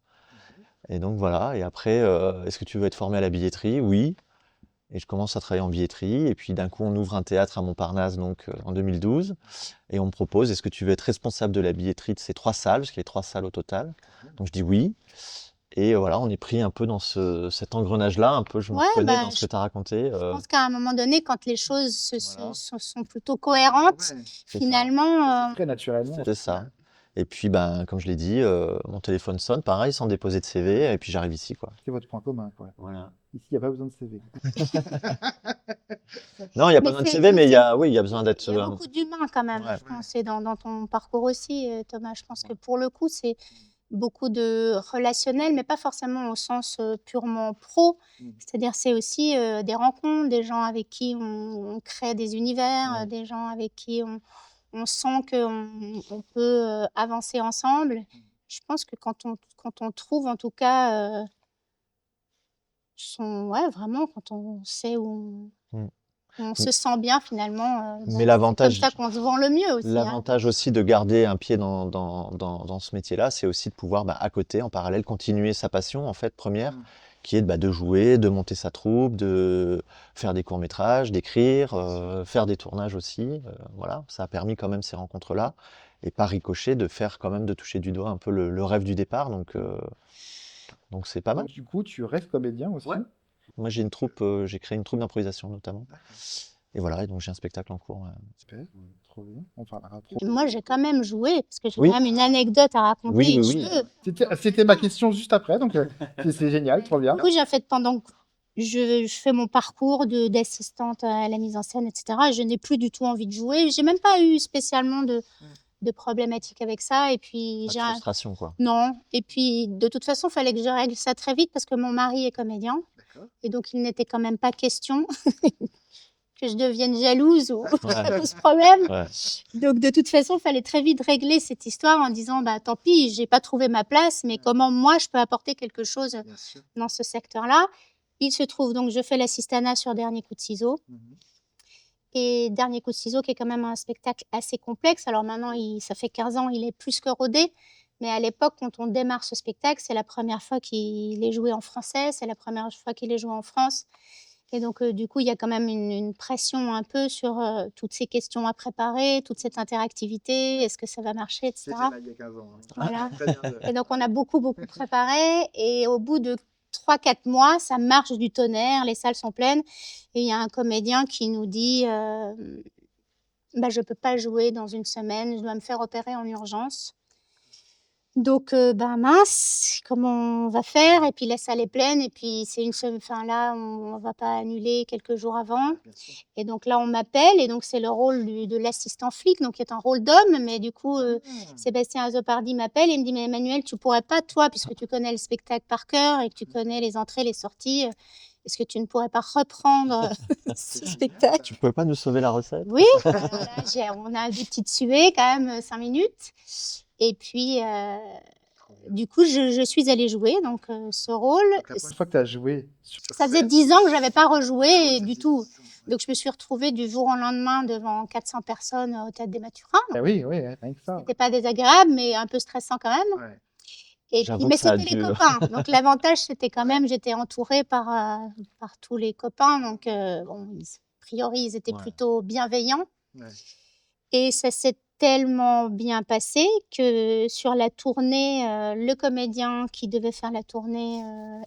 Et donc, voilà. Et après, est-ce que tu veux être formé à la billetterie? Oui. Et je commence à travailler en billetterie. Et puis, d'un coup, on ouvre un théâtre à Montparnasse, donc en 2012. Et on me propose, est-ce que tu veux être responsable de la billetterie de ces 3 salles? Parce qu'il y avait 3 salles au total. Donc, je dis oui. Et voilà, on est pris un peu dans cet engrenage-là. Un peu, je me ouais, reconnais bah, dans ce que tu as raconté. je pense qu'à un moment donné, quand les choses Voilà. sont plutôt cohérentes, Ouais, C'est ça. finalement, très naturellement. C'est ça. Et puis, ben, comme je l'ai dit, mon téléphone sonne, pareil, sans déposer de CV, et puis j'arrive ici, quoi. C'est votre point commun, quoi. Voilà. Ici, il n'y a pas besoin de CV. Non, il n'y a pas mais besoin de CV, mais oui, il y a besoin d'être. il y a beaucoup d'humains quand même, Ouais. je pense, et dans ton parcours aussi, Thomas. Je pense que pour le coup, c'est beaucoup de relationnel, mais pas forcément au sens purement pro. C'est-à-dire, c'est aussi des rencontres, des gens avec qui on crée des univers, Ouais. des gens avec qui on sent qu'on peut avancer ensemble. Je pense que quand on trouve, en tout cas, ouais, vraiment, quand on sait où Mm. on se sent bien finalement, Mais c'est comme l'avantage, ça qu'on se vend le mieux aussi, hein. l'avantage aussi de garder un pied dans ce métier-là, c'est aussi de pouvoir, bah, à côté, en parallèle, continuer sa passion, en fait, première, qui est bah, de jouer, de monter sa troupe, de faire des courts-métrages, d'écrire, faire des tournages aussi. Voilà, ça a permis quand même ces rencontres-là. Et par ricochet, de faire quand même, de toucher du doigt un peu le rêve du départ. Donc c'est pas mal. Donc, du coup, tu restes comédien aussi? Ouais. Moi, j'ai créé une troupe d'improvisation notamment. Et voilà, et donc j'ai un spectacle en cours. Super, trop bien. On parlera trop. Moi, j'ai quand même joué, parce que j'ai Oui. quand même une anecdote à raconter. Oui, et oui, oui. C'était ma question juste après, donc c'est génial, trop bien. Du coup, j'ai fait pendant que je fais mon parcours d'assistante à la mise en scène, etc. Je n'ai plus du tout envie de jouer. J'ai même pas eu spécialement de problématiques avec ça. Et puis, Pas de frustration, quoi. non. Et puis, de toute façon, il fallait que je règle ça très vite parce que mon mari est comédien. D'accord. Et donc, il n'était quand même pas question que je devienne jalouse ou ça Ouais, pose problème. ouais. Donc, de toute façon, il fallait très vite régler cette histoire en disant, bah, tant pis, j'ai pas trouvé ma place, mais comment moi, je peux apporter quelque chose Bien sûr. dans ce secteur-là. Il se trouve, donc, je fais l'assistanat sur Dernier coup de ciseau. Et Dernier coup de ciseau, qui est quand même un spectacle assez complexe. Alors maintenant, ça fait 15 ans, il est plus que rodé. Mais à l'époque, quand on démarre ce spectacle, c'est la première fois qu'il est joué en français, c'est la première fois qu'il est joué en France. Et donc, du coup, il y a quand même une pression un peu sur toutes ces questions à préparer, toute cette interactivité, est-ce que ça va marcher, C'était etc. là il y a 15 ans. Voilà. Très bien. Et donc, on a beaucoup, beaucoup préparé. Et au bout de 3-4 mois, ça marche du tonnerre, les salles sont pleines. Et il y a un comédien qui nous dit bah, je ne peux pas jouer dans une semaine, je dois me faire opérer en urgence. Donc, ben mince, comment on va faire? Et puis la salle est pleine, et puis c'est une semaine, enfin là, on ne va pas annuler quelques jours avant. Bien sûr. Et donc là, on m'appelle, et donc c'est le rôle de l'assistant flic, donc qui est un rôle d'homme, mais du coup, Sébastien Azopardi m'appelle et me dit, mais Emmanuel, tu pourrais pas, toi, puisque tu connais le spectacle par cœur et que tu connais les entrées, les sorties, est-ce que tu ne pourrais pas reprendre ce spectacle? Tu pouvais pas nous sauver la recette? Oui, alors là, on a des petites suées quand même, 5 minutes. Et puis, du coup, je suis allée jouer donc ce rôle. Donc, la première fois que tu as joué sur Ça faisait scène, 10 ans que je n'avais pas rejoué ça du faisait tout. 10 ans, ouais. Donc, je me suis retrouvée du jour au lendemain devant 400 personnes au Théâtre des Mathurins. Ah oui, oui, rien que ça. C'était pas désagréable, mais un peu stressant quand même. Ouais. Et puis, J'avoue mais que ça a c'était les dû. copains. Donc, l'avantage, c'était quand même, j'étais entourée par tous les copains. Donc, bon, a priori, ils étaient Ouais. plutôt bienveillants. Ouais. Et ça s'est tellement bien passé que sur la tournée, le comédien qui devait faire la tournée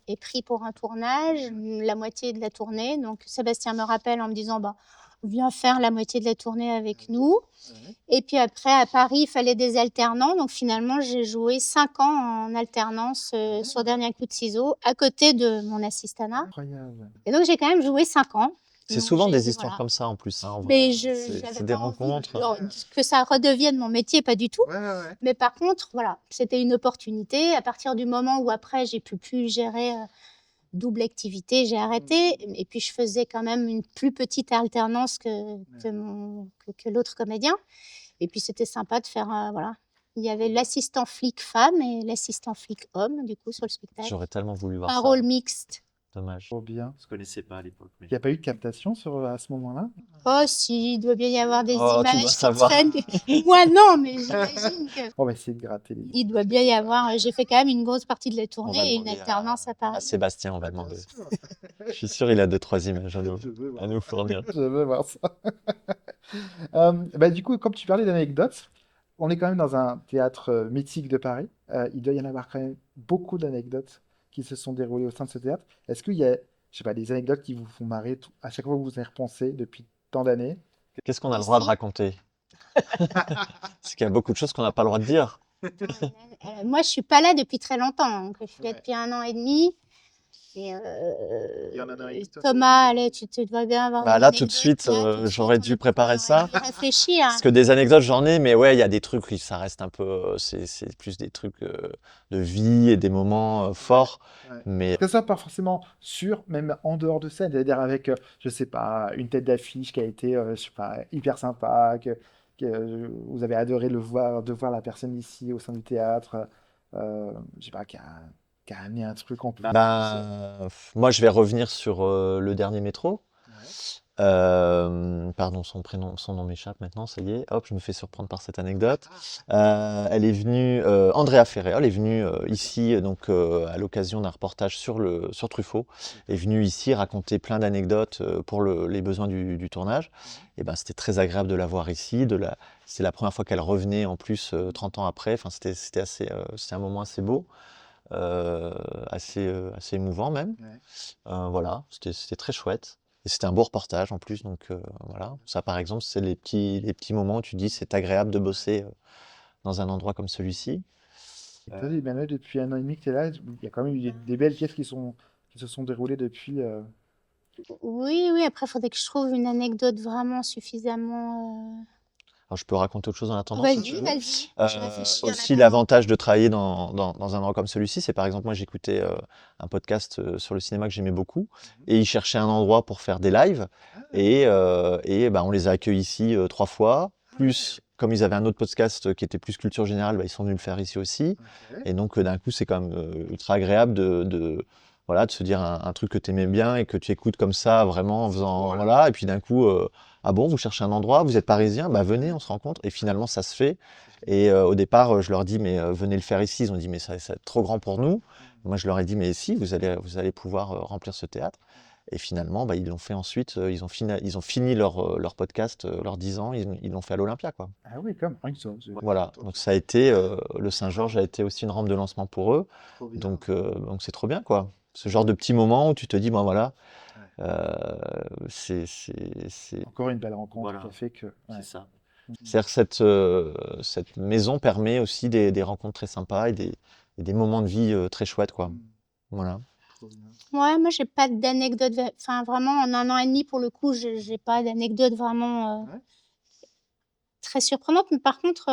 est pris pour un tournage, la moitié de la tournée. Donc Sébastien me rappelle en me disant, bah, viens faire la moitié de la tournée avec nous. Ouais. Et puis après, à Paris, il fallait des alternants. Donc finalement, j'ai joué 5 ans en alternance sur Dernier coup de ciseau, à côté de mon assistanat. Incroyable. Et donc j'ai quand même joué 5 ans. C'est Donc, souvent des j'ai- histoires voilà. comme ça en plus, hein, en vrai. Mais C'est j'avais des pas envie rencontres. que ça redevienne mon métier, pas du tout. Ouais, ouais, ouais. Mais par contre, voilà, c'était une opportunité. À partir du moment où après, j'ai pu plus gérer double activité, j'ai arrêté. Et puis, je faisais quand même une plus petite alternance que l'autre comédien. Et puis, c'était sympa de faire, voilà. Il y avait l'assistant flic femme et l'assistant flic homme, du coup, sur le spectacle. J'aurais tellement voulu voir Un ça. rôle mixte. Dommage. Trop bien. Je connaissais pas à l'époque. Mais... Il n'y a pas eu de captation à ce moment-là? Oh, si, il doit bien y avoir des Oh, tu images dois qui savoir. traînent. Moi, non, mais j'imagine que... On va essayer de gratter les. Il doit bien y avoir. J'ai fait quand même une grosse partie de la On va tournée et une demander alternance à à Paris. Sébastien, on va Bien demander. sûr. Je suis sûr il a 2-3 images à Je veux voir. à nous fournir. Je veux voir ça. Bah, du coup, comme tu parlais d'anecdotes, on est quand même dans un théâtre mythique de Paris. Il doit y en avoir quand même beaucoup d'anecdotes qui se sont déroulées au sein de ce théâtre. Est-ce qu'il y a, je sais pas, des anecdotes qui vous font marrer à chaque fois que vous y repensez depuis tant d'années? Qu'est-ce qu'on a le droit de Ici. raconter? Parce qu'il y a beaucoup de choses qu'on n'a pas le droit de dire. Moi, je suis pas là depuis très longtemps. Donc, je suis là Ouais. depuis 1 an et demi. Et Il y en a un avec toi. Thomas, allez, tu dois bien avoir Bah une là, tout de anecdote, suite, là, tout de j'aurais suite, dû on préparer aurait ça. dû réfléchir. Parce que des anecdotes, j'en ai, mais ouais, il y a des trucs qui ça reste un peu. C'est plus des trucs de vie et des moments forts. Ouais. Mais Que ça, pas forcément sur, même en dehors de scène, c'est-à-dire avec, je sais pas, une tête d'affiche qui a été, je sais pas, hyper sympa, que vous avez adoré de voir la personne ici au sein du théâtre, je sais pas, qui a amené un truc en plus. moi, je vais revenir sur le dernier métro. Ouais. Pardon, son nom m'échappe maintenant, ça y est. Hop, je me fais surprendre par cette anecdote. Elle est venue, Andrea Ferrer, est venue ici donc à l'occasion d'un reportage sur Truffaut, est venue ici raconter plein d'anecdotes pour les besoins du tournage. Et ben, c'était très agréable de la voir ici. C'est la première fois qu'elle revenait en plus 30 ans après. Enfin, c'était un moment assez beau. Assez émouvant même. Ouais. Voilà, c'était très chouette. Et c'était un beau reportage en plus, donc voilà. Ça, par exemple, c'est les petits moments où tu dis c'est agréable de bosser dans un endroit comme celui-ci. Et toi, Emmanuel, depuis 1 an et demi que tu es là, il y a quand même eu des belles pièces qui se sont déroulées depuis. Oui, après, il faudrait que je trouve une anecdote vraiment suffisamment Alors, je peux raconter autre chose en attendant, si tu Vas-y, veux. vas-y. Je réfléchis en Aussi, attendant. l'avantage de travailler dans un endroit comme celui-ci, c'est par exemple, moi j'écoutais un podcast sur le cinéma que j'aimais beaucoup, et ils cherchaient un endroit pour faire des lives, et ben, on les a accueillis ici 3 fois, plus comme ils avaient un autre podcast qui était plus culture générale, bah, ils sont venus le faire ici aussi, Ok. et donc d'un coup c'est quand même ultra agréable voilà, de se dire un truc que tu aimais bien et que tu écoutes comme ça, vraiment en faisant, voilà, et puis d'un coup, ah bon, vous cherchez un endroit, vous êtes parisien, bah venez, on se rencontre, et finalement ça se fait. Et au départ, je leur dis, mais venez le faire ici. Ils ont dit, mais ça va être trop grand pour nous. Moi, je leur ai dit, mais si, vous allez pouvoir remplir ce théâtre. Et finalement, bah, ils l'ont fait ensuite. Ils ont fini leur podcast, leurs 10 ans. Ils l'ont fait à l'Olympia, quoi. Ah oui, comme rien que ça. Voilà. Donc ça a été, le Saint-Georges a été aussi une rampe de lancement pour eux. Trop bien. Donc c'est trop bien, quoi. Ce genre de petit moment où tu te dis, ben voilà, Ouais. c'est Encore une belle rencontre Voilà. qui a fait que. Ouais. C'est ça. C'est-à-dire que cette maison permet aussi des rencontres très sympas et des moments de vie très chouettes, quoi. Voilà. Trop bien. Ouais, moi, j'ai pas d'anecdote. Enfin, vraiment, en 1 an et demi, pour le coup, j'ai pas d'anecdote vraiment Ouais. très surprenante. Mais par contre,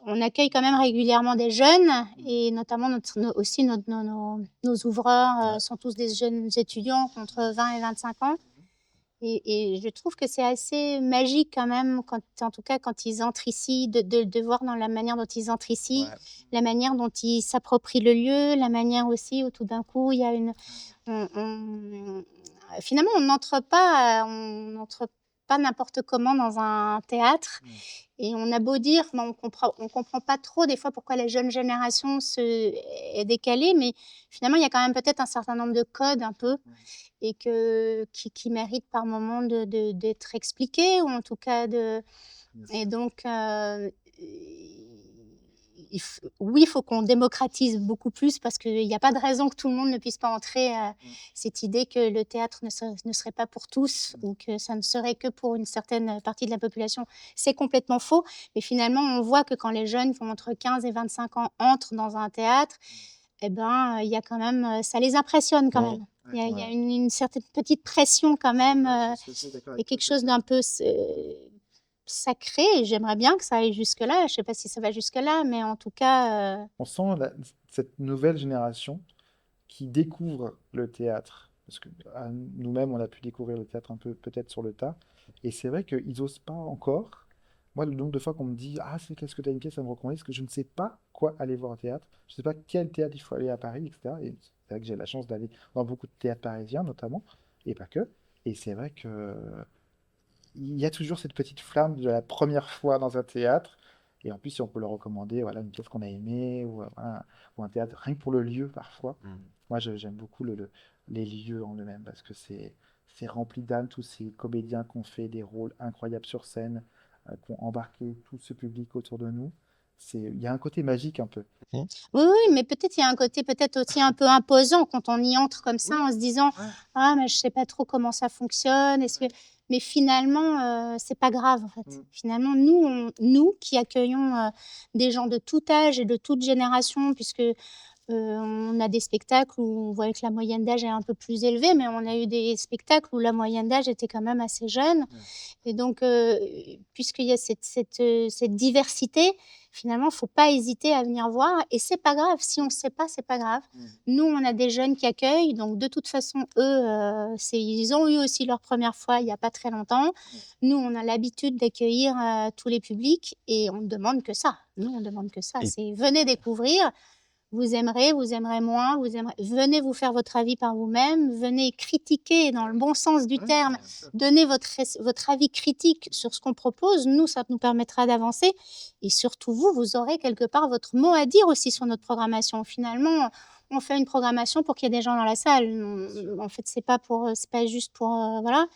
on accueille quand même régulièrement des jeunes et notamment aussi nos ouvreurs Ouais. sont tous des jeunes étudiants entre 20 et 25 ans. Et je trouve que c'est assez magique quand même, en tout cas quand ils entrent ici, de voir dans la manière dont ils entrent ici, Ouais. la manière dont ils s'approprient le lieu, la manière aussi où tout d'un coup il y a finalement on n'entre pas n'importe comment dans un théâtre. Et on a beau dire, on comprend pas trop des fois pourquoi la jeune génération est décalée, mais finalement il y a quand même peut-être un certain nombre de codes un peu et qui méritent par moment d'être expliqués ou en tout cas et donc oui, il faut qu'on démocratise beaucoup plus parce qu'il n'y a pas de raison que tout le monde ne puisse pas entrer cette idée que le théâtre ne serait pas pour tous ou que ça ne serait que pour une certaine partie de la population. C'est complètement faux. Mais finalement, on voit que quand les jeunes qui ont entre 15 et 25 ans entrent dans un théâtre, eh ben, il y a quand même, ça les impressionne quand même. Il y a une certaine petite pression quand même et quelque chose d'un peu sacré. Et j'aimerais bien que ça aille jusque-là. Je ne sais pas si ça va jusque-là, mais en tout cas, On sent cette nouvelle génération qui découvre le théâtre. Parce que nous-mêmes, on a pu découvrir le théâtre un peu peut-être sur le tas. Et c'est vrai qu'ils n'osent pas encore. Moi, le nombre de fois qu'on me dit ah, qu'est-ce que tu as une pièce à me recommander? Parce que je ne sais pas quoi aller voir au théâtre. Je ne sais pas quel théâtre il faut aller à Paris, etc. Et c'est vrai que j'ai la chance d'aller dans beaucoup de théâtres parisiens, notamment, et pas que. Et c'est vrai que il y a toujours cette petite flamme de la première fois dans un théâtre. Et en plus, si on peut leur recommander voilà, une pièce qu'on a aimée voilà, ou un théâtre, rien que pour le lieu parfois. Moi, j'aime beaucoup les lieux en eux-mêmes parce que c'est rempli d'âme, tous ces comédiens qui ont fait des rôles incroyables sur scène, qui ont embarqué tout ce public autour de nous. Il y a un côté magique un peu. oui, oui, mais peut-être il y a un côté peut-être aussi un peu imposant quand on y entre comme ça en se disant ah mais je sais pas trop comment ça fonctionne. Mais finalement c'est pas grave en fait. Finalement nous qui accueillons des gens de tout âge et de toute génération puisque on a des spectacles où on voit que la moyenne d'âge est un peu plus élevée, mais on a eu des spectacles où la moyenne d'âge était quand même assez jeune. Et donc, puisqu'il y a cette diversité, finalement, il ne faut pas hésiter à venir voir. Et c'est pas grave, si on ne sait pas, c'est pas grave. Nous, on a des jeunes qui accueillent, donc de toute façon, eux, ils ont eu aussi leur première fois il n'y a pas très longtemps. Nous, on a l'habitude d'accueillir tous les publics et on ne demande que ça. Nous, on ne demande que ça. Et- C'est venez découvrir. Vous aimerez moins, venez vous faire votre avis par vous-même, venez critiquer dans le bon sens du terme, donnez votre avis critique sur ce qu'on propose. Nous, ça nous permettra d'avancer. Et surtout, vous aurez quelque part votre mot à dire aussi sur notre programmation. Finalement, on fait une programmation pour qu'il y ait des gens dans la salle. En fait, c'est pas juste pour voilà.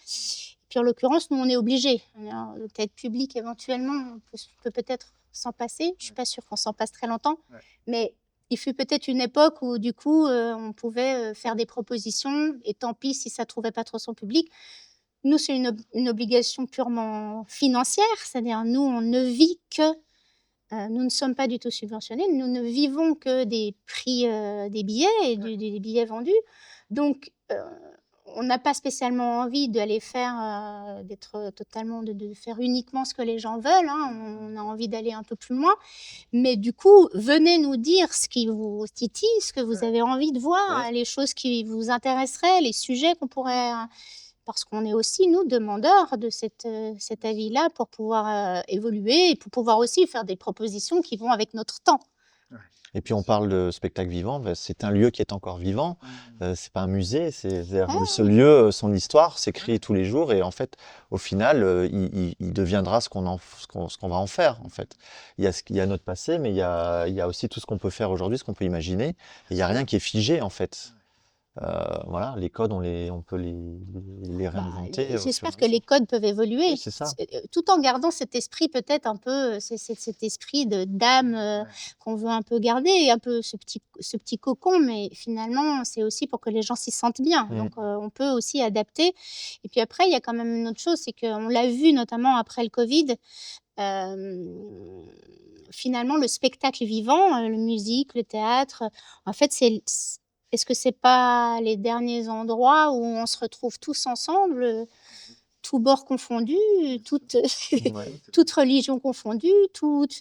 Puis en l'occurrence, nous, on est obligés. Le théâtre public, éventuellement, on peut peut-être s'en passer. Je suis pas sûre qu'on s'en passe très longtemps, mais il fut peut-être une époque où du coup, on pouvait faire des propositions et tant pis si ça trouvait pas trop son public. Nous, c'est une obligation purement financière, c'est-à-dire nous, on ne vit que nous ne sommes pas du tout subventionnés, nous ne vivons que des prix des billets et des billets vendus. Donc, on n'a pas spécialement envie d'aller faire, d'être totalement, de faire uniquement ce que les gens veulent, hein. On a envie d'aller un peu plus loin. Mais du coup, venez nous dire ce qui vous titille, ce que vous avez envie de voir, Ouais. les choses qui vous intéresseraient, les sujets qu'on pourrait, parce qu'on est aussi, nous, demandeurs de cet avis-là pour pouvoir évoluer et pour pouvoir aussi faire des propositions qui vont avec notre temps. Et puis on parle de spectacle vivant, c'est un lieu qui est encore vivant, c'est pas un musée, c'est-à-dire ce lieu, son histoire s'écrit tous les jours et en fait, au final, il deviendra ce qu'on va en faire en fait. Il y a notre passé, mais il y a aussi tout ce qu'on peut faire aujourd'hui, ce qu'on peut imaginer. Et il n'y a rien qui est figé en fait. Voilà, les codes, on peut les réinventer. Au fur et J'espère à que les mesure. codes peuvent évoluer, Oui, c'est ça. tout en gardant cet esprit peut-être un peu, cet esprit d'âme qu'on veut un peu garder, et un peu ce petit cocon, mais finalement, c'est aussi pour que les gens s'y sentent bien. Donc, on peut aussi adapter. Et puis après, il y a quand même une autre chose, c'est qu'on l'a vu notamment après le Covid, finalement, le spectacle vivant, la musique, le théâtre, en fait, est-ce que c'est pas les derniers endroits où on se retrouve tous ensemble, tous bords confondus, toutes Ouais. toute religion confondue, toute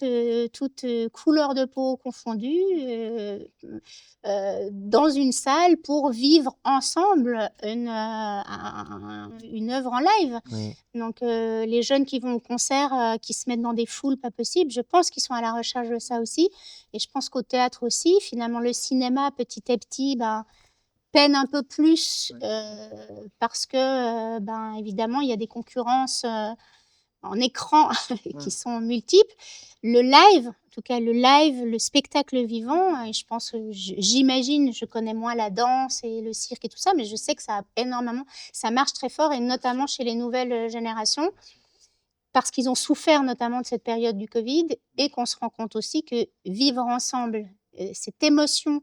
couleur de peau confondue, dans une salle pour vivre ensemble une œuvre en live. Mm. Donc les jeunes qui vont au concert, qui se mettent dans des foules pas possibles, je pense qu'ils sont à la recherche de ça aussi. Et je pense qu'au théâtre aussi, finalement, le cinéma, petit à petit, peine un peu plus, parce que, évidemment, il y a des concurrences, en écran qui sont multiples. Le live, en tout cas le live, le spectacle vivant, et je pense, j'imagine, je connais moins la danse et le cirque et tout ça, mais je sais que ça marche très fort, et notamment chez les nouvelles générations, parce qu'ils ont souffert notamment de cette période du Covid, et qu'on se rend compte aussi que vivre ensemble, cette émotion,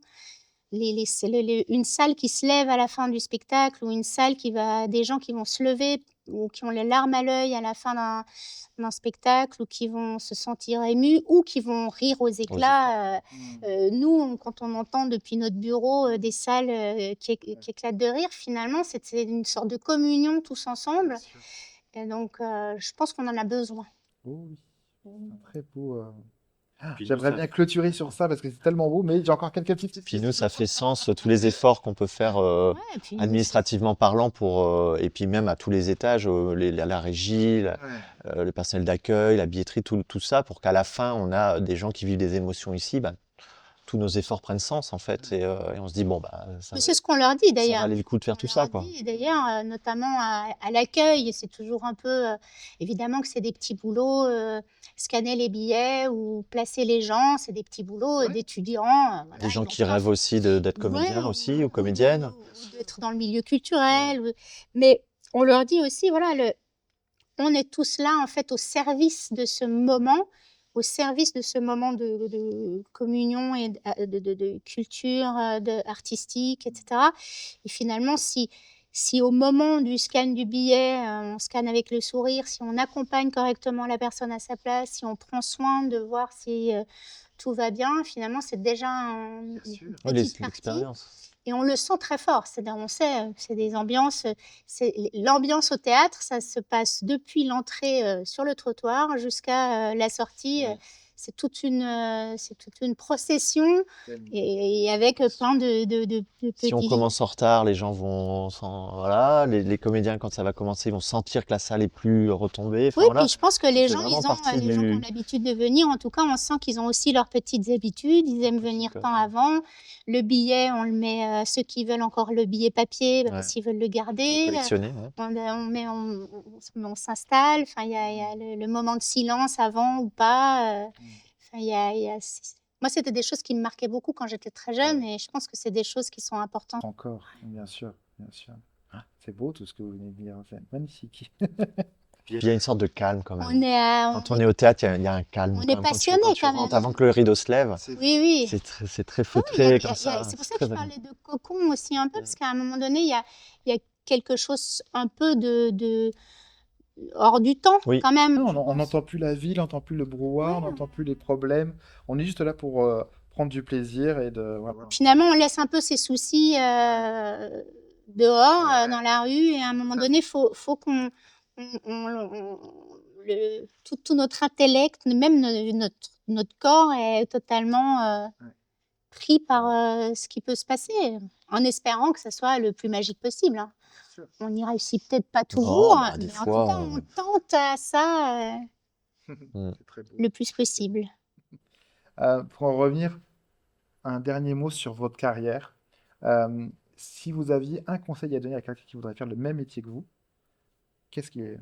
une salle qui se lève à la fin du spectacle, ou une salle des gens qui vont se lever ou qui ont les larmes à l'œil à la fin d'un spectacle, ou qui vont se sentir émus, ou qui vont rire aux éclats. Nous, quand on entend depuis notre bureau des salles qui éclatent de rire, finalement, c'est une sorte de communion tous ensemble. Et donc, je pense qu'on en a besoin. Oh oui, un très beau. Puis nous, J'aimerais ça- bien clôturer sur ça parce que c'est tellement beau, mais j'ai encore quelques petites Puis nous, questions. ça fait sens, tous les efforts qu'on peut faire Ouais, et puis administrativement parlant et puis même à tous les étages, la régie, Ouais. le personnel d'accueil, la billetterie, tout ça, pour qu'à la fin, on a des gens qui vivent des émotions ici, tous nos efforts prennent sens en fait, et on se dit bon Mais c'est ce qu'on leur dit ça d'ailleurs. valait le coup de faire tout On ça leur quoi. dit d'ailleurs, notamment à l'accueil, c'est toujours un peu, évidemment que c'est des petits boulots, scanner les billets ou placer les gens, c'est des petits boulots d'étudiants. Voilà, Des gens ils ont qui pas rêvent aussi d'être Ouais, comédiens aussi ou ou comédiennes. d'être dans le milieu culturel, mais on leur dit aussi, voilà, on est tous là, en fait, au service de ce moment, de communion et de culture, artistique, etc. Et finalement, si au moment du scan du billet, on scanne avec le sourire, si on accompagne correctement la personne à sa place, si on prend soin de voir si tout va bien, finalement, c'est déjà une Oui, petite partie. l'expérience. Et on le sent très fort. C'est-à-dire, on sait, c'est des ambiances, l'ambiance au théâtre, ça se passe depuis l'entrée sur le trottoir jusqu'à la sortie. C'est toute une procession, et avec plein de Si on petits. commence en retard, les gens voilà, les comédiens quand ça va commencer, ils vont sentir que la salle est plus retombée. Enfin, Oui, voilà. puis je pense que les fait gens, vraiment les partie gens qui ont l'habitude de venir, en tout cas, on sent qu'ils ont aussi leurs petites habitudes. Ils aiment venir code. tant avant. Le billet, on le met, ceux qui veulent encore le billet papier, s'ils veulent le garder. Collectionner. Ouais. On s'installe. Enfin, il y a le moment de silence avant ou pas. Enfin, moi, c'était des choses qui me marquaient beaucoup quand j'étais très jeune, et je pense que c'est des choses qui sont importantes. Encore, bien sûr, bien sûr. C'est beau tout ce que vous venez de dire, c'est magnifique. Puis il y a une sorte de calme quand même. Quand on est au théâtre, il y a un calme. on est quand même. passionné Quand tu quand même. rentres, avant que le rideau se lève, Oui. c'est très Oui, feutré comme ça. c'est pour ça très que je parlais de cocon aussi un peu, parce qu'à un moment donné, il y a quelque chose un peu de hors du temps, Oui. quand même. On n'entend plus la ville, on n'entend plus le brouhaha, on n'entend plus les problèmes. On est juste là pour prendre du plaisir et de. Voilà. Finalement, on laisse un peu ses soucis dehors, dans la rue, et à un moment donné, faut qu'on tout notre intellect, même notre corps est totalement pris par ce qui peut se passer, en espérant que ça soit le plus magique possible, hein. Sûr. On n'y réussit peut-être pas toujours, des mais en tout fois, cas, on tente à ça C'est très beau. le plus possible. Pour en revenir, un dernier mot sur votre carrière. Si vous aviez un conseil à donner à quelqu'un qui voudrait faire le même métier que vous, qu'est-ce que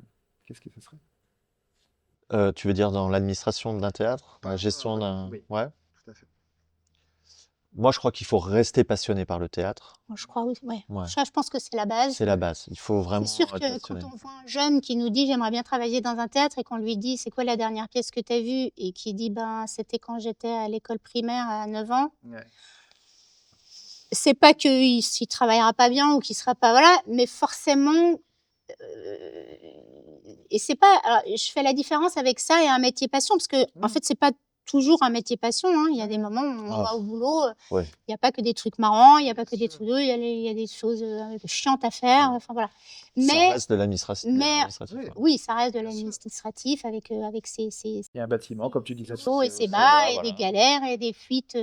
ce serait? Tu veux dire dans l'administration d'un théâtre, dans la gestion d'un... Oui, Ouais. tout à fait. Moi, je crois qu'il faut rester passionné par le théâtre. Moi, je crois, oui, ouais. Ouais. Ça, je pense que c'est la base. C'est la base. Il faut C'est vraiment sûr être que passionné. quand on voit un jeune qui nous dit j'aimerais bien travailler dans un théâtre et qu'on lui dit c'est quoi la dernière pièce que tu as vue et qui dit ben c'était quand j'étais à l'école primaire à 9 ans, Ouais. c'est pas qu'il ne travaillera pas bien ou qu'il sera pas voilà, mais forcément et c'est pas alors, je fais la différence avec ça et un métier passion parce que en fait c'est pas toujours un métier passion, hein. Il y a des moments où on va au boulot, Ouais. il y a pas que des trucs marrants, il y a pas que des trucs il y a des choses chiantes à faire, enfin voilà. Ça Mais reste de l'administratif. Oui. oui, ça reste de Bien sûr. l'administratif avec ses Il y a un bâtiment, comme tu disais. hauts et ses bas et des galères et des fuites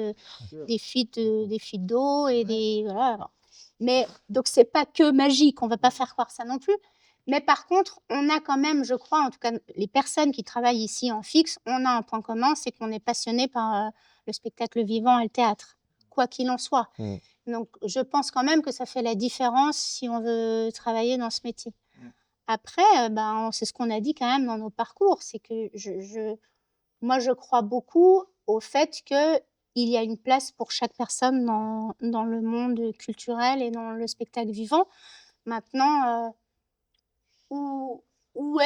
d'eau et des voilà. Mais donc c'est pas que magique, on va pas faire croire ça non plus. Mais par contre, on a quand même, je crois, en tout cas les personnes qui travaillent ici en fixe, on a un point commun, c'est qu'on est passionné par le spectacle vivant et le théâtre, quoi qu'il en soit. Mm. Donc je pense quand même que ça fait la différence si on veut travailler dans ce métier. Après, ben, c'est ce qu'on a dit quand même dans nos parcours, c'est que moi je crois beaucoup au fait qu'il y a une place pour chaque personne dans le monde culturel et dans le spectacle vivant. Maintenant, où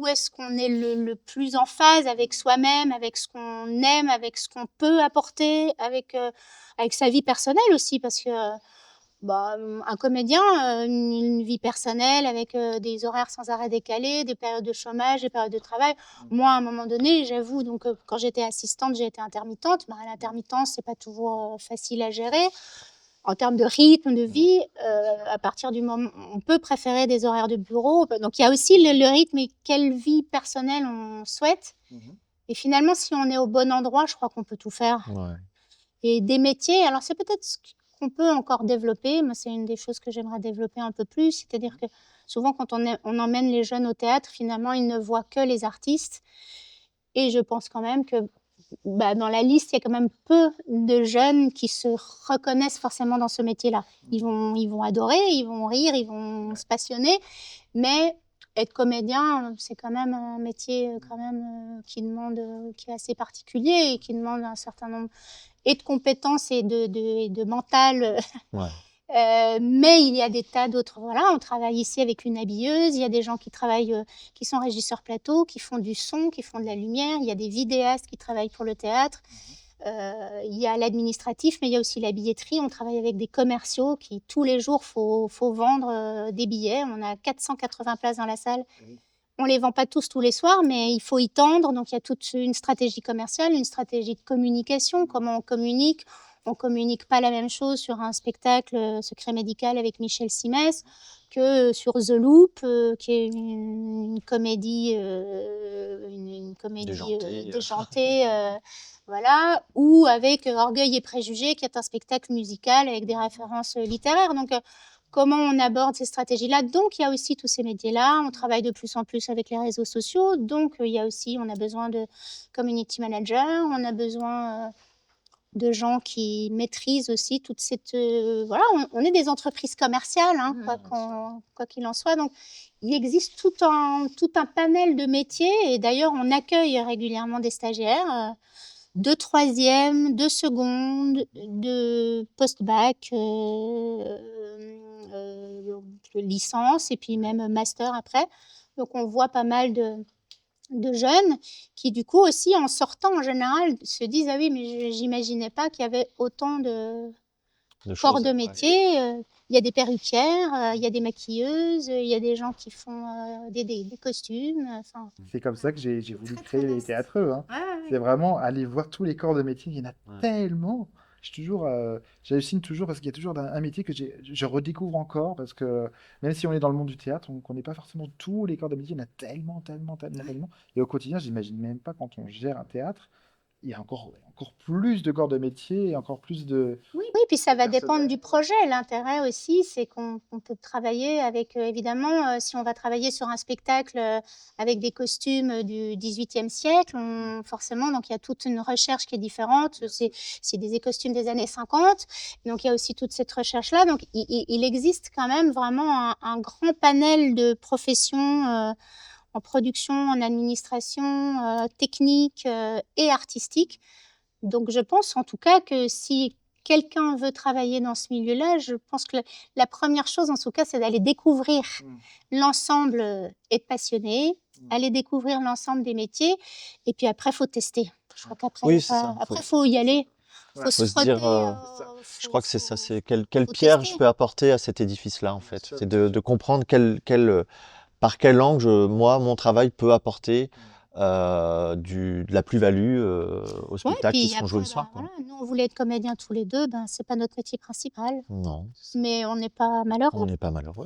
est-ce qu'on est le plus en phase avec soi-même, avec ce qu'on aime, avec ce qu'on peut apporter, avec sa vie personnelle aussi, parce que bah, un comédien, une vie personnelle avec des horaires sans arrêt décalés, des périodes de chômage, des périodes de travail. Moi, à un moment donné, j'avoue, donc quand j'étais assistante, j'ai été intermittente. Bah, l'intermittence, c'est pas toujours facile à gérer. En termes de rythme de vie, à partir du moment on peut préférer des horaires de bureau. Donc il y a aussi le rythme et quelle vie personnelle on souhaite. Et finalement, si on est au bon endroit, je crois qu'on peut tout faire. Ouais. Et des métiers, alors c'est peut-être ce qu'on peut encore développer. Moi, c'est une des choses que j'aimerais développer un peu plus. C'est-à-dire que souvent, quand on emmène les jeunes au théâtre, finalement, ils ne voient que les artistes. Et je pense quand même que bah, dans la liste, il y a quand même peu de jeunes qui se reconnaissent forcément dans ce métier-là. Ils vont adorer, ils vont rire, ils vont se passionner, mais être comédien, c'est quand même un métier quand même qui est assez particulier et qui demande un certain nombre et de compétences et de mental. Ouais. Mais il y a des tas d'autres. Voilà, on travaille ici avec une habilleuse. Il y a des gens qui travaillent, qui sont régisseurs plateau, qui font du son, qui font de la lumière. Il y a des vidéastes qui travaillent pour le théâtre. Il y a l'administratif, mais il y a aussi la billetterie. On travaille avec des commerciaux qui, tous les jours, faut vendre des billets. On a 480 places dans la salle. On ne les vend pas tous les soirs, mais il faut y tendre. Donc, il y a toute une stratégie commerciale, une stratégie de communication. Comment on communique? On ne communique pas la même chose sur un spectacle Secret médical avec Michel Simès que sur The Loop, qui est une comédie, déjantée, voilà, ou avec Orgueil et préjugés, qui est un spectacle musical avec des références littéraires. Donc, comment on aborde ces stratégies-là? Donc, il y a aussi tous ces métiers-là. On travaille de plus en plus avec les réseaux sociaux. Donc, il y a aussi, on a besoin de community managers, on a besoin de gens qui maîtrisent aussi toute cette... voilà, on est des entreprises commerciales, hein, quoi qu'il en soit. Donc, il existe tout un panel de métiers. Et d'ailleurs, on accueille régulièrement des stagiaires de troisième, de seconde, de post-bac, de licence et puis même master après. Donc, on voit pas mal de jeunes qui, du coup, aussi, en sortant, en général, se disent « Ah oui, mais j'imaginais pas qu'il y avait autant de corps de métier. Il y a des perruquières, il y a des maquilleuses, il y a des gens qui font des costumes. » C'est comme ça que j'ai voulu créer les théâtreux. Hein. Ouais. C'est vraiment aller voir tous les corps de métier. Il y en a tellement. j'hallucine toujours parce qu'il y a toujours un métier que je redécouvre encore parce que même si on est dans le monde du théâtre, on ne connaît pas forcément tous les corps de métier. Il y en a tellement, tellement, tellement, tellement. Et au quotidien, j'imagine même pas quand on gère un théâtre, il y a encore plus de corps de métier et encore plus de Oui, puis ça va dépendre personnel. du projet. L'intérêt aussi, c'est qu'on peut travailler avec, évidemment, si on va travailler sur un spectacle avec des costumes du XVIIIe siècle, forcément, donc il y a toute une recherche qui est différente. C'est des costumes des années 50, donc il y a aussi toute cette recherche-là. Donc il existe quand même vraiment un grand panel de professions en production, en administration, technique et artistique. Donc je pense en tout cas que si quelqu'un veut travailler dans ce milieu-là, je pense que la première chose en tout cas, c'est d'aller découvrir Mm. l'ensemble, être passionné, aller découvrir l'ensemble des métiers et puis après faut tester. Je crois qu'après Oui, c'est ça. après faut y aller, Ouais, faut se Faut se dire, frotter, c'est ça. je crois que c'est ça, c'est quelle faut pierre je tester. peux apporter à cet édifice-là, en Bien fait. sûr, C'est bien sûr. de comprendre par quel angle, moi, mon travail peut apporter de la plus-value aux Ouais, spectacles qui puis seront joués le après, soir, quoi. voilà, nous on voulait être comédiens tous les deux, c'est pas notre métier principal, Non, mais on n'est pas on malheureux. n'est pas malheureux.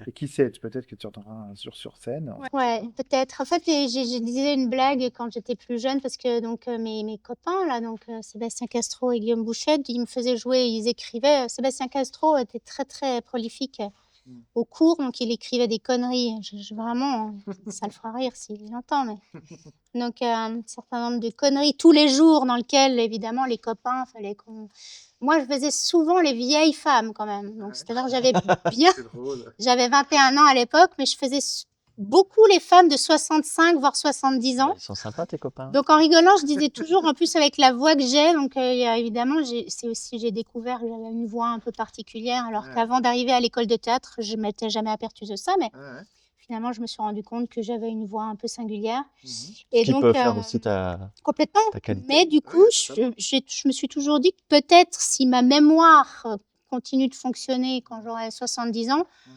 Et qui sait, peut-être que tu entendras un jour sur scène. Ouais, peut-être. En fait, je disais une blague quand j'étais plus jeune parce que donc mes copains là, donc Sébastien Castro et Guillaume Bouchette, ils me faisaient jouer, ils écrivaient. Sébastien Castro était très très prolifique Mm. au cours, donc il écrivait des conneries. Vraiment, ça le fera rire s'il l'entend, mais donc un certain nombre de conneries tous les jours dans lequel évidemment les copains fallait qu'on. Moi, je faisais souvent les vieilles femmes quand même. Donc Ouais. c'est-à-dire que j'avais bien C'est drôle. j'avais 21 ans à l'époque, mais je faisais beaucoup les femmes de 65, voire 70 ans. Ils sont sympas, tes copains. Donc en rigolant, je disais toujours, en plus avec la voix que j'ai, donc évidemment, j'ai découvert que j'avais une voix un peu particulière, alors Ouais. qu'avant d'arriver à l'école de théâtre, je ne m'étais jamais aperçue de ça, mais Ouais. finalement, je me suis rendu compte que j'avais une voix un peu singulière. Mhm. Ce Et qui donc, peut faire aussi complètement. ta qualité. Mais du coup, Ouais, totalement. je me suis toujours dit que peut-être si ma mémoire continue de fonctionner quand j'aurai 70 ans, Mm.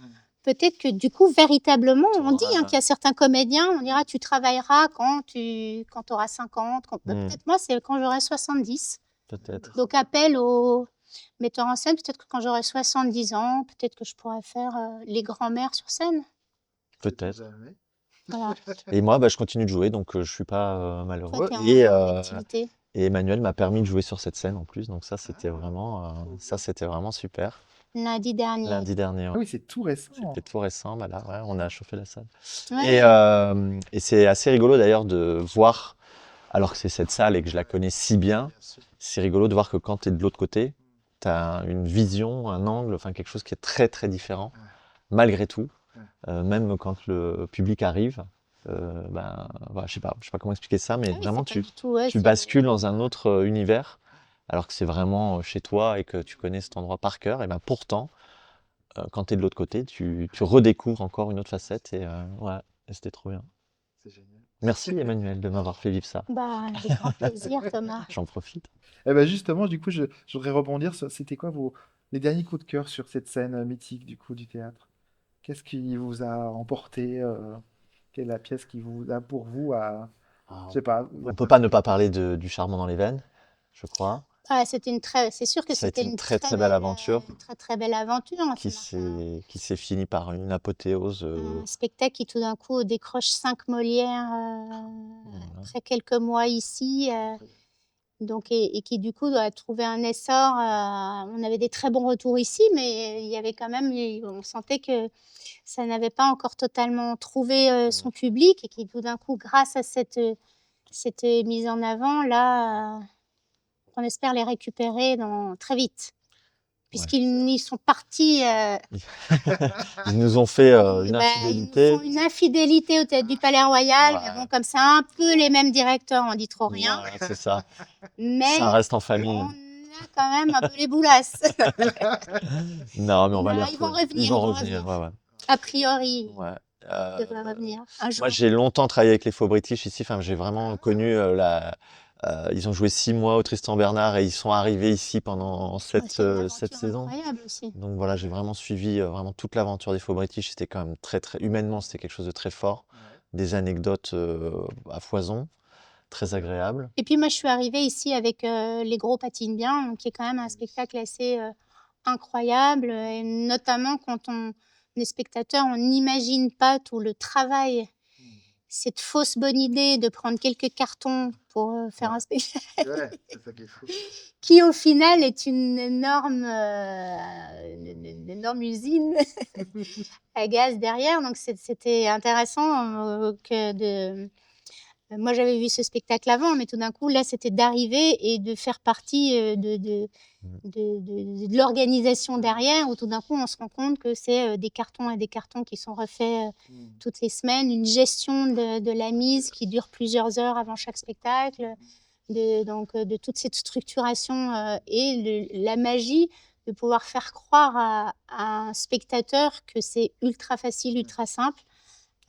peut-être que du coup, véritablement, Tu on dit auras- qu'il y a certains comédiens, on dira tu travailleras quand tu auras 50. Peut-être moi, c'est quand j'aurai 70. Peut-être. Donc appel aux metteurs en scène, peut-être que quand j'aurai 70 ans, peut-être que je pourrais faire les grands-mères sur scène. Peut-être. Jamais. Voilà. Et moi, je continue de jouer, donc je suis pas Toi, malheureux. tu es Et, en activité. et Emmanuel m'a permis de jouer sur cette scène en plus, donc ça, c'était vraiment super. Lundi dernier. Lundi dernier, Ah ouais. oui, c'est tout récent. C'était tout récent, bah là, ouais, on a chauffé la salle. Ouais. Et c'est assez rigolo d'ailleurs de voir, alors que c'est cette salle et que je la connais si bien, Bien sûr. c'est rigolo de voir que quand tu es de l'autre côté, tu as une vision, un angle, enfin quelque chose qui est très très différent, Ouais. malgré tout. Ouais. Même quand le public arrive, voilà, je sais pas comment expliquer ça, mais Ah oui, vraiment c'est pas du tout, ouais, tu bascules dans un autre univers, alors que c'est vraiment chez toi et que tu connais cet endroit par cœur, et ben pourtant, quand tu es de l'autre côté, tu redécouvres encore une autre facette, et ouais, et c'était trop bien. C'est génial. Merci Emmanuel de m'avoir fait vivre ça. avec grand plaisir, Thomas. J'en profite. Eh ben justement, du coup, je voudrais rebondir sur c'était quoi les derniers coups de cœur sur cette scène mythique du coup du théâtre? Qu'est-ce qui vous a emporté? Quelle est la pièce qui vous a pour vous je sais pas, On peut pas ne pas parler du Charbon dans les veines, je crois, Ah, c'est sûr que Ça a été c'était une une très, très belle aventure. une très très belle aventure. qui Ça marque s'est fini par une apothéose. un spectacle qui tout d'un coup décroche 5 Molières après quelques mois ici. Donc, et qui du coup doit trouver un essor. On avait des très bons retours ici, mais il y avait quand même, on sentait que ça n'avait pas encore totalement trouvé son public et qui tout d'un coup, grâce à cette mise en avant, là, on espère les récupérer très vite. Puisqu'ils y sont partis, Ils nous ont fait une ils nous infidélité. font une infidélité au théâtre du Palais Royal. Ouais. Mais bon, comme c'est un peu les mêmes directeurs, on dit trop rien. Voilà, c'est ça. Mais Ça reste en famille. on a quand même un peu les boulasses. Non, mais on va Non, les ils vont retrouver. revenir, Ils ils vont vont revenir. revenir. Ouais, ouais. A priori, Ouais. ils devraient revenir un jour. Moi, j'ai longtemps travaillé avec les Faux British ici. Enfin, j'ai vraiment connu ils ont joué 6 mois au Tristan Bernard et ils sont arrivés ici pendant Ouais, c'est une cette aventure saison. incroyable aussi. Donc voilà, j'ai vraiment suivi vraiment toute l'aventure des Faux British. C'était quand même très, très humainement, c'était quelque chose de très fort. Ouais. Des anecdotes à foison. très agréable. Et puis moi, je suis arrivée ici avec Les Gros patinent bien, qui est quand même un spectacle assez incroyable. Et notamment quand on est spectateur, on n'imagine pas tout le travail, cette fausse bonne idée de prendre quelques cartons pour faire un spectacle, Ouais, c'est ça qui est fou. qui au final est une énorme usine à gaz derrière. Donc c'était intéressant moi, j'avais vu ce spectacle avant, mais tout d'un coup, là, c'était d'arriver et de faire partie de l'organisation derrière, où tout d'un coup, on se rend compte que c'est des cartons et des cartons qui sont refaits toutes les semaines, une gestion de la mise qui dure plusieurs heures avant chaque spectacle, de toute cette structuration et la magie de pouvoir faire croire à un spectateur que c'est ultra facile, ultra simple,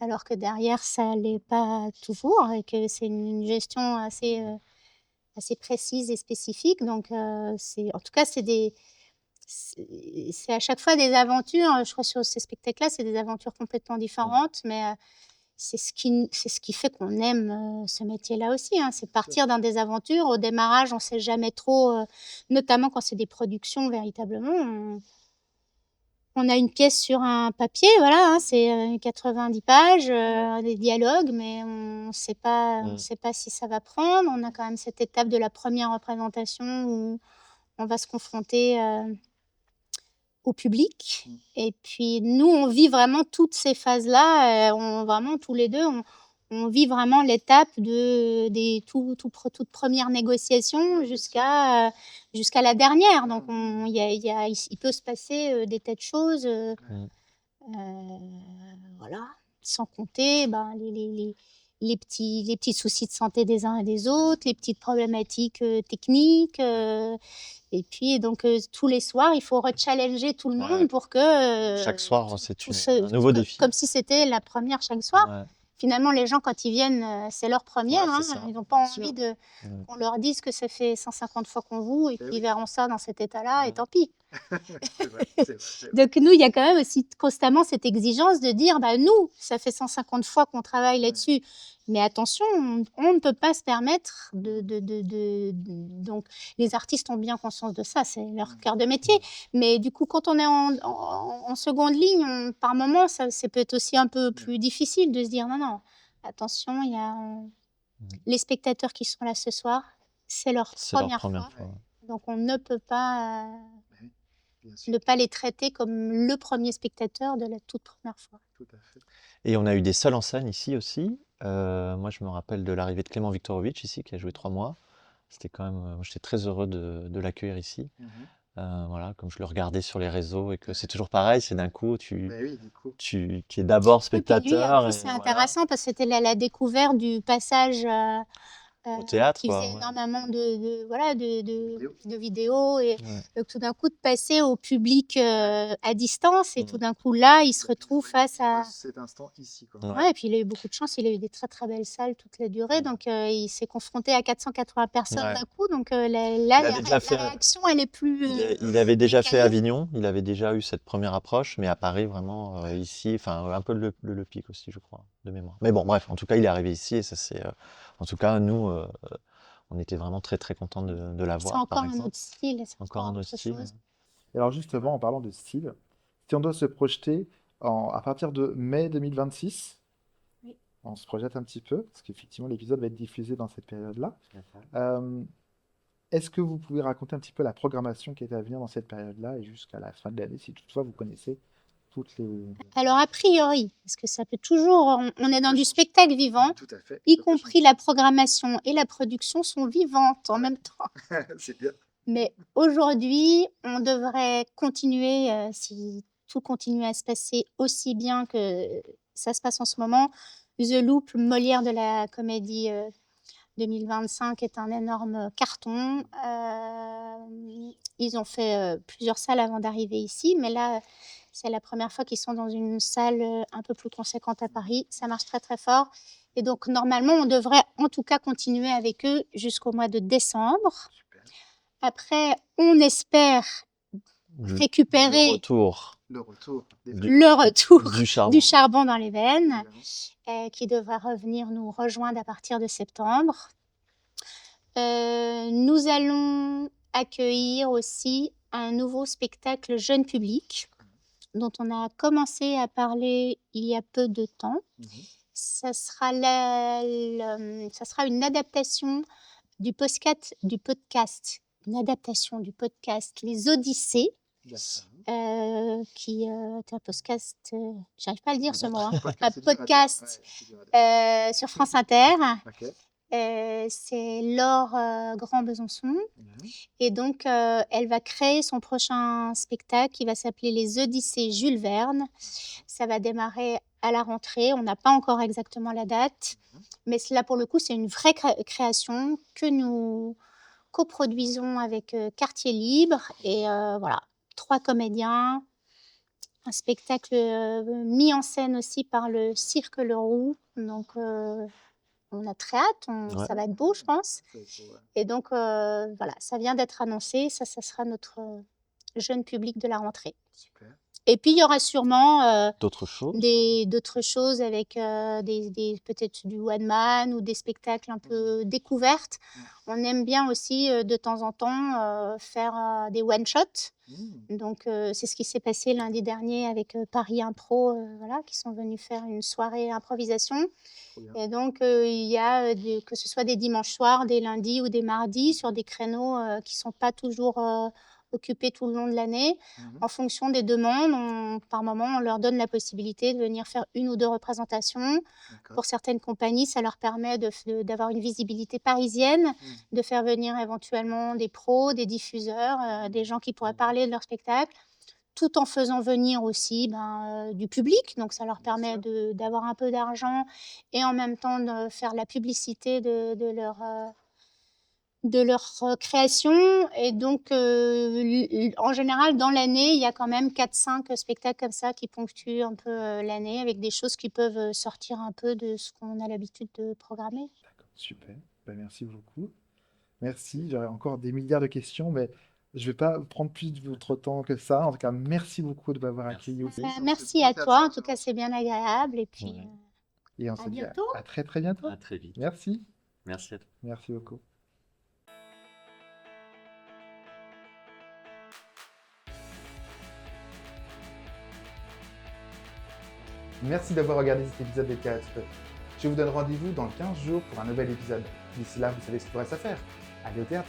alors que derrière, ça l'est pas toujours et que c'est une gestion assez précise et spécifique. Donc, en tout cas, c'est à chaque fois des aventures. Je crois sur ces spectacles-là, c'est des aventures complètement différentes, mais c'est ce qui fait qu'on aime ce métier-là aussi, hein. C'est partir dans des aventures. Au démarrage, on sait jamais trop, notamment quand c'est des productions véritablement. On a une pièce sur un papier, voilà, hein, c'est 90 pages, des dialogues, mais on ne sait pas si ça va prendre. On a quand même cette étape de la première représentation où on va se confronter au public. Et puis nous, on vit vraiment toutes ces phases-là. Vraiment, tous les deux, on vit vraiment l'étape des toutes premières négociations jusqu'à la dernière. Donc, il peut se passer des tas de choses, voilà, sans compter les petits soucis de santé des uns et des autres, les petites problématiques techniques. Et puis, donc, tous les soirs, il faut rechallenger tout le monde pour que Chaque soir, c'est tout un nouveau défi. comme si c'était la première chaque soir. Ouais. Finalement, les gens, quand ils viennent, c'est leur première. Ouais, c'est Hein. ça, Ils n'ont pas bien envie sûr. qu'on leur dise que ça fait 150 fois qu'on vous et Eh qu'ils oui. verront ça dans cet état-là, et tant pis. C'est vrai, c'est vrai. Donc nous, il y a quand même aussi constamment cette exigence de dire, bah, nous, ça fait 150 fois qu'on travaille là-dessus, mais attention, on ne peut pas se permettre donc les artistes ont bien conscience de ça, c'est leur cœur de métier. Mais du coup, quand on est en seconde ligne, par moment, ça peut être aussi un peu plus difficile de se dire, non, non, attention, il y a les spectateurs qui sont là ce soir, c'est leur C'est leur première première fois. fois. Donc on ne peut pas Bien sûr, ne pas les traiter comme le premier spectateur de la toute première fois. tout à fait. Et on a eu des seuls en scène ici aussi. Moi, je me rappelle de l'arrivée de Clément Viktorovitch ici, qui a joué 3 mois. C'était quand même, j'étais très heureux de l'accueillir ici. Voilà, comme je le regardais sur les réseaux et que c'est toujours pareil, c'est d'un coup, Mais oui, du coup. tu es d'abord Et puis lui, spectateur. en plus, Et c'est voilà, intéressant parce que c'était la découverte du passage au théâtre, qui quoi. faisait Ouais. énormément Vidéos. de vidéos et Ouais. tout d'un coup de passer au public à distance et tout d'un coup là, il se retrouve face à... Cet instant ici, quoi. Ouais. Ouais, et puis il a eu beaucoup de chance, il a eu des très très belles salles toute la durée, donc il s'est confronté à 480 personnes Ouais. d'un coup, donc là, avait déjà fait- la réaction, elle est plus... Il avait déjà fait décalé. Avignon, il avait déjà eu cette première approche, mais à Paris, vraiment, ici, enfin, un peu le Pic aussi, je crois, de mémoire. Mais bon, bref, en tout cas, il est arrivé ici et ça c'est. En tout cas, nous, on était vraiment très très contents de C'est l'avoir, par encore un exemple. autre style, c'est Encore un autre autre style. chose. Et alors justement, en parlant de style, si on doit se projeter à partir de mai 2026, Oui. on se projette un petit peu, parce qu'effectivement l'épisode va être diffusé dans cette période-là. Euh, Est-ce que vous pouvez raconter un petit peu la programmation qui est à venir dans cette période-là et jusqu'à la fin de l'année, si toutefois vous connaissez toutes les... Alors a priori, parce que ça peut toujours... On est dans du spectacle vivant, Tout à fait. y compris la programmation et la production sont vivantes en même temps. C'est bien. Mais aujourd'hui, on devrait continuer, si tout continue à se passer aussi bien que ça se passe en ce moment. The Loop, Molière de la comédie 2025 est un énorme carton. Ils ont fait plusieurs salles avant d'arriver ici, mais là, c'est la première fois qu'ils sont dans une salle un peu plus conséquente à Paris. Ça marche très très fort. Et donc, normalement, on devrait en tout cas continuer avec eux jusqu'au mois de décembre. Super. Après, on espère Le récupérer retour Le retour des le retour du charbon. du charbon dans les veines, évidemment. qui devra revenir nous rejoindre à partir de septembre. Nous allons accueillir aussi un nouveau spectacle jeune public dont on a commencé à parler il y a peu de temps. Ça sera une adaptation du podcast une adaptation du podcast Les Odyssées, qui est un podcast, j'arrive pas à le dire ce mot, hein, un podcast sur France Inter. C'est Laure Grand-Besançon. Et donc, elle va créer son prochain spectacle qui va s'appeler Les Odyssées Jules Verne. Ça va démarrer à la rentrée. On n'a pas encore exactement la date. Mais là, pour le coup, c'est une vraie création que nous coproduisons avec Quartier Libre. Et voilà, 3 comédiens. Un spectacle mis en scène aussi par le Cirque Le Roux. Donc, on a très hâte, Ouais. ça va être beau, je pense. Et donc, voilà, ça vient d'être annoncé. Ça sera notre jeune public de la rentrée. Super. Et puis, il y aura sûrement D'autres choses? d'autres choses avec peut-être du one man ou des spectacles un peu découvertes. On aime bien aussi de temps en temps faire des one-shots. Donc, c'est ce qui s'est passé lundi dernier avec Paris Impro, voilà, qui sont venus faire une soirée improvisation. Et donc, il y a que ce soit des dimanches soirs, des lundis ou des mardis, sur des créneaux qui ne sont pas toujours occupés tout le long de l'année. En fonction des demandes, par moment, on leur donne la possibilité de venir faire 1 ou 2 représentations. Pour certaines compagnies, ça leur permet d'avoir une visibilité parisienne, de faire venir éventuellement des pros, des diffuseurs, des gens qui pourraient parler de leur spectacle, tout en faisant venir aussi du public. Donc, ça leur permet d'avoir un peu d'argent et en même temps de faire la publicité de leur création. Et donc, en général, dans l'année, il y a quand même 4-5 spectacles comme ça qui ponctuent un peu l'année, avec des choses qui peuvent sortir un peu de ce qu'on a l'habitude de programmer. D'accord, super. Ben, merci beaucoup. Merci. J'aurais encore des milliards de questions, mais je ne vais pas prendre plus de votre temps que ça. En tout cas, merci beaucoup de m'avoir accueilli aussi. Merci à toi. En tout cas, c'est bien agréable. Et puis, Ouais. Et on à se dit bientôt. à très très bientôt. À très vite. Merci. Merci à toi. Merci beaucoup. Merci d'avoir regardé cet épisode des Théâtres. Je vous donne rendez-vous dans 15 jours pour un nouvel épisode. D'ici là, vous savez ce qu'il vous reste à faire. Allez au théâtre.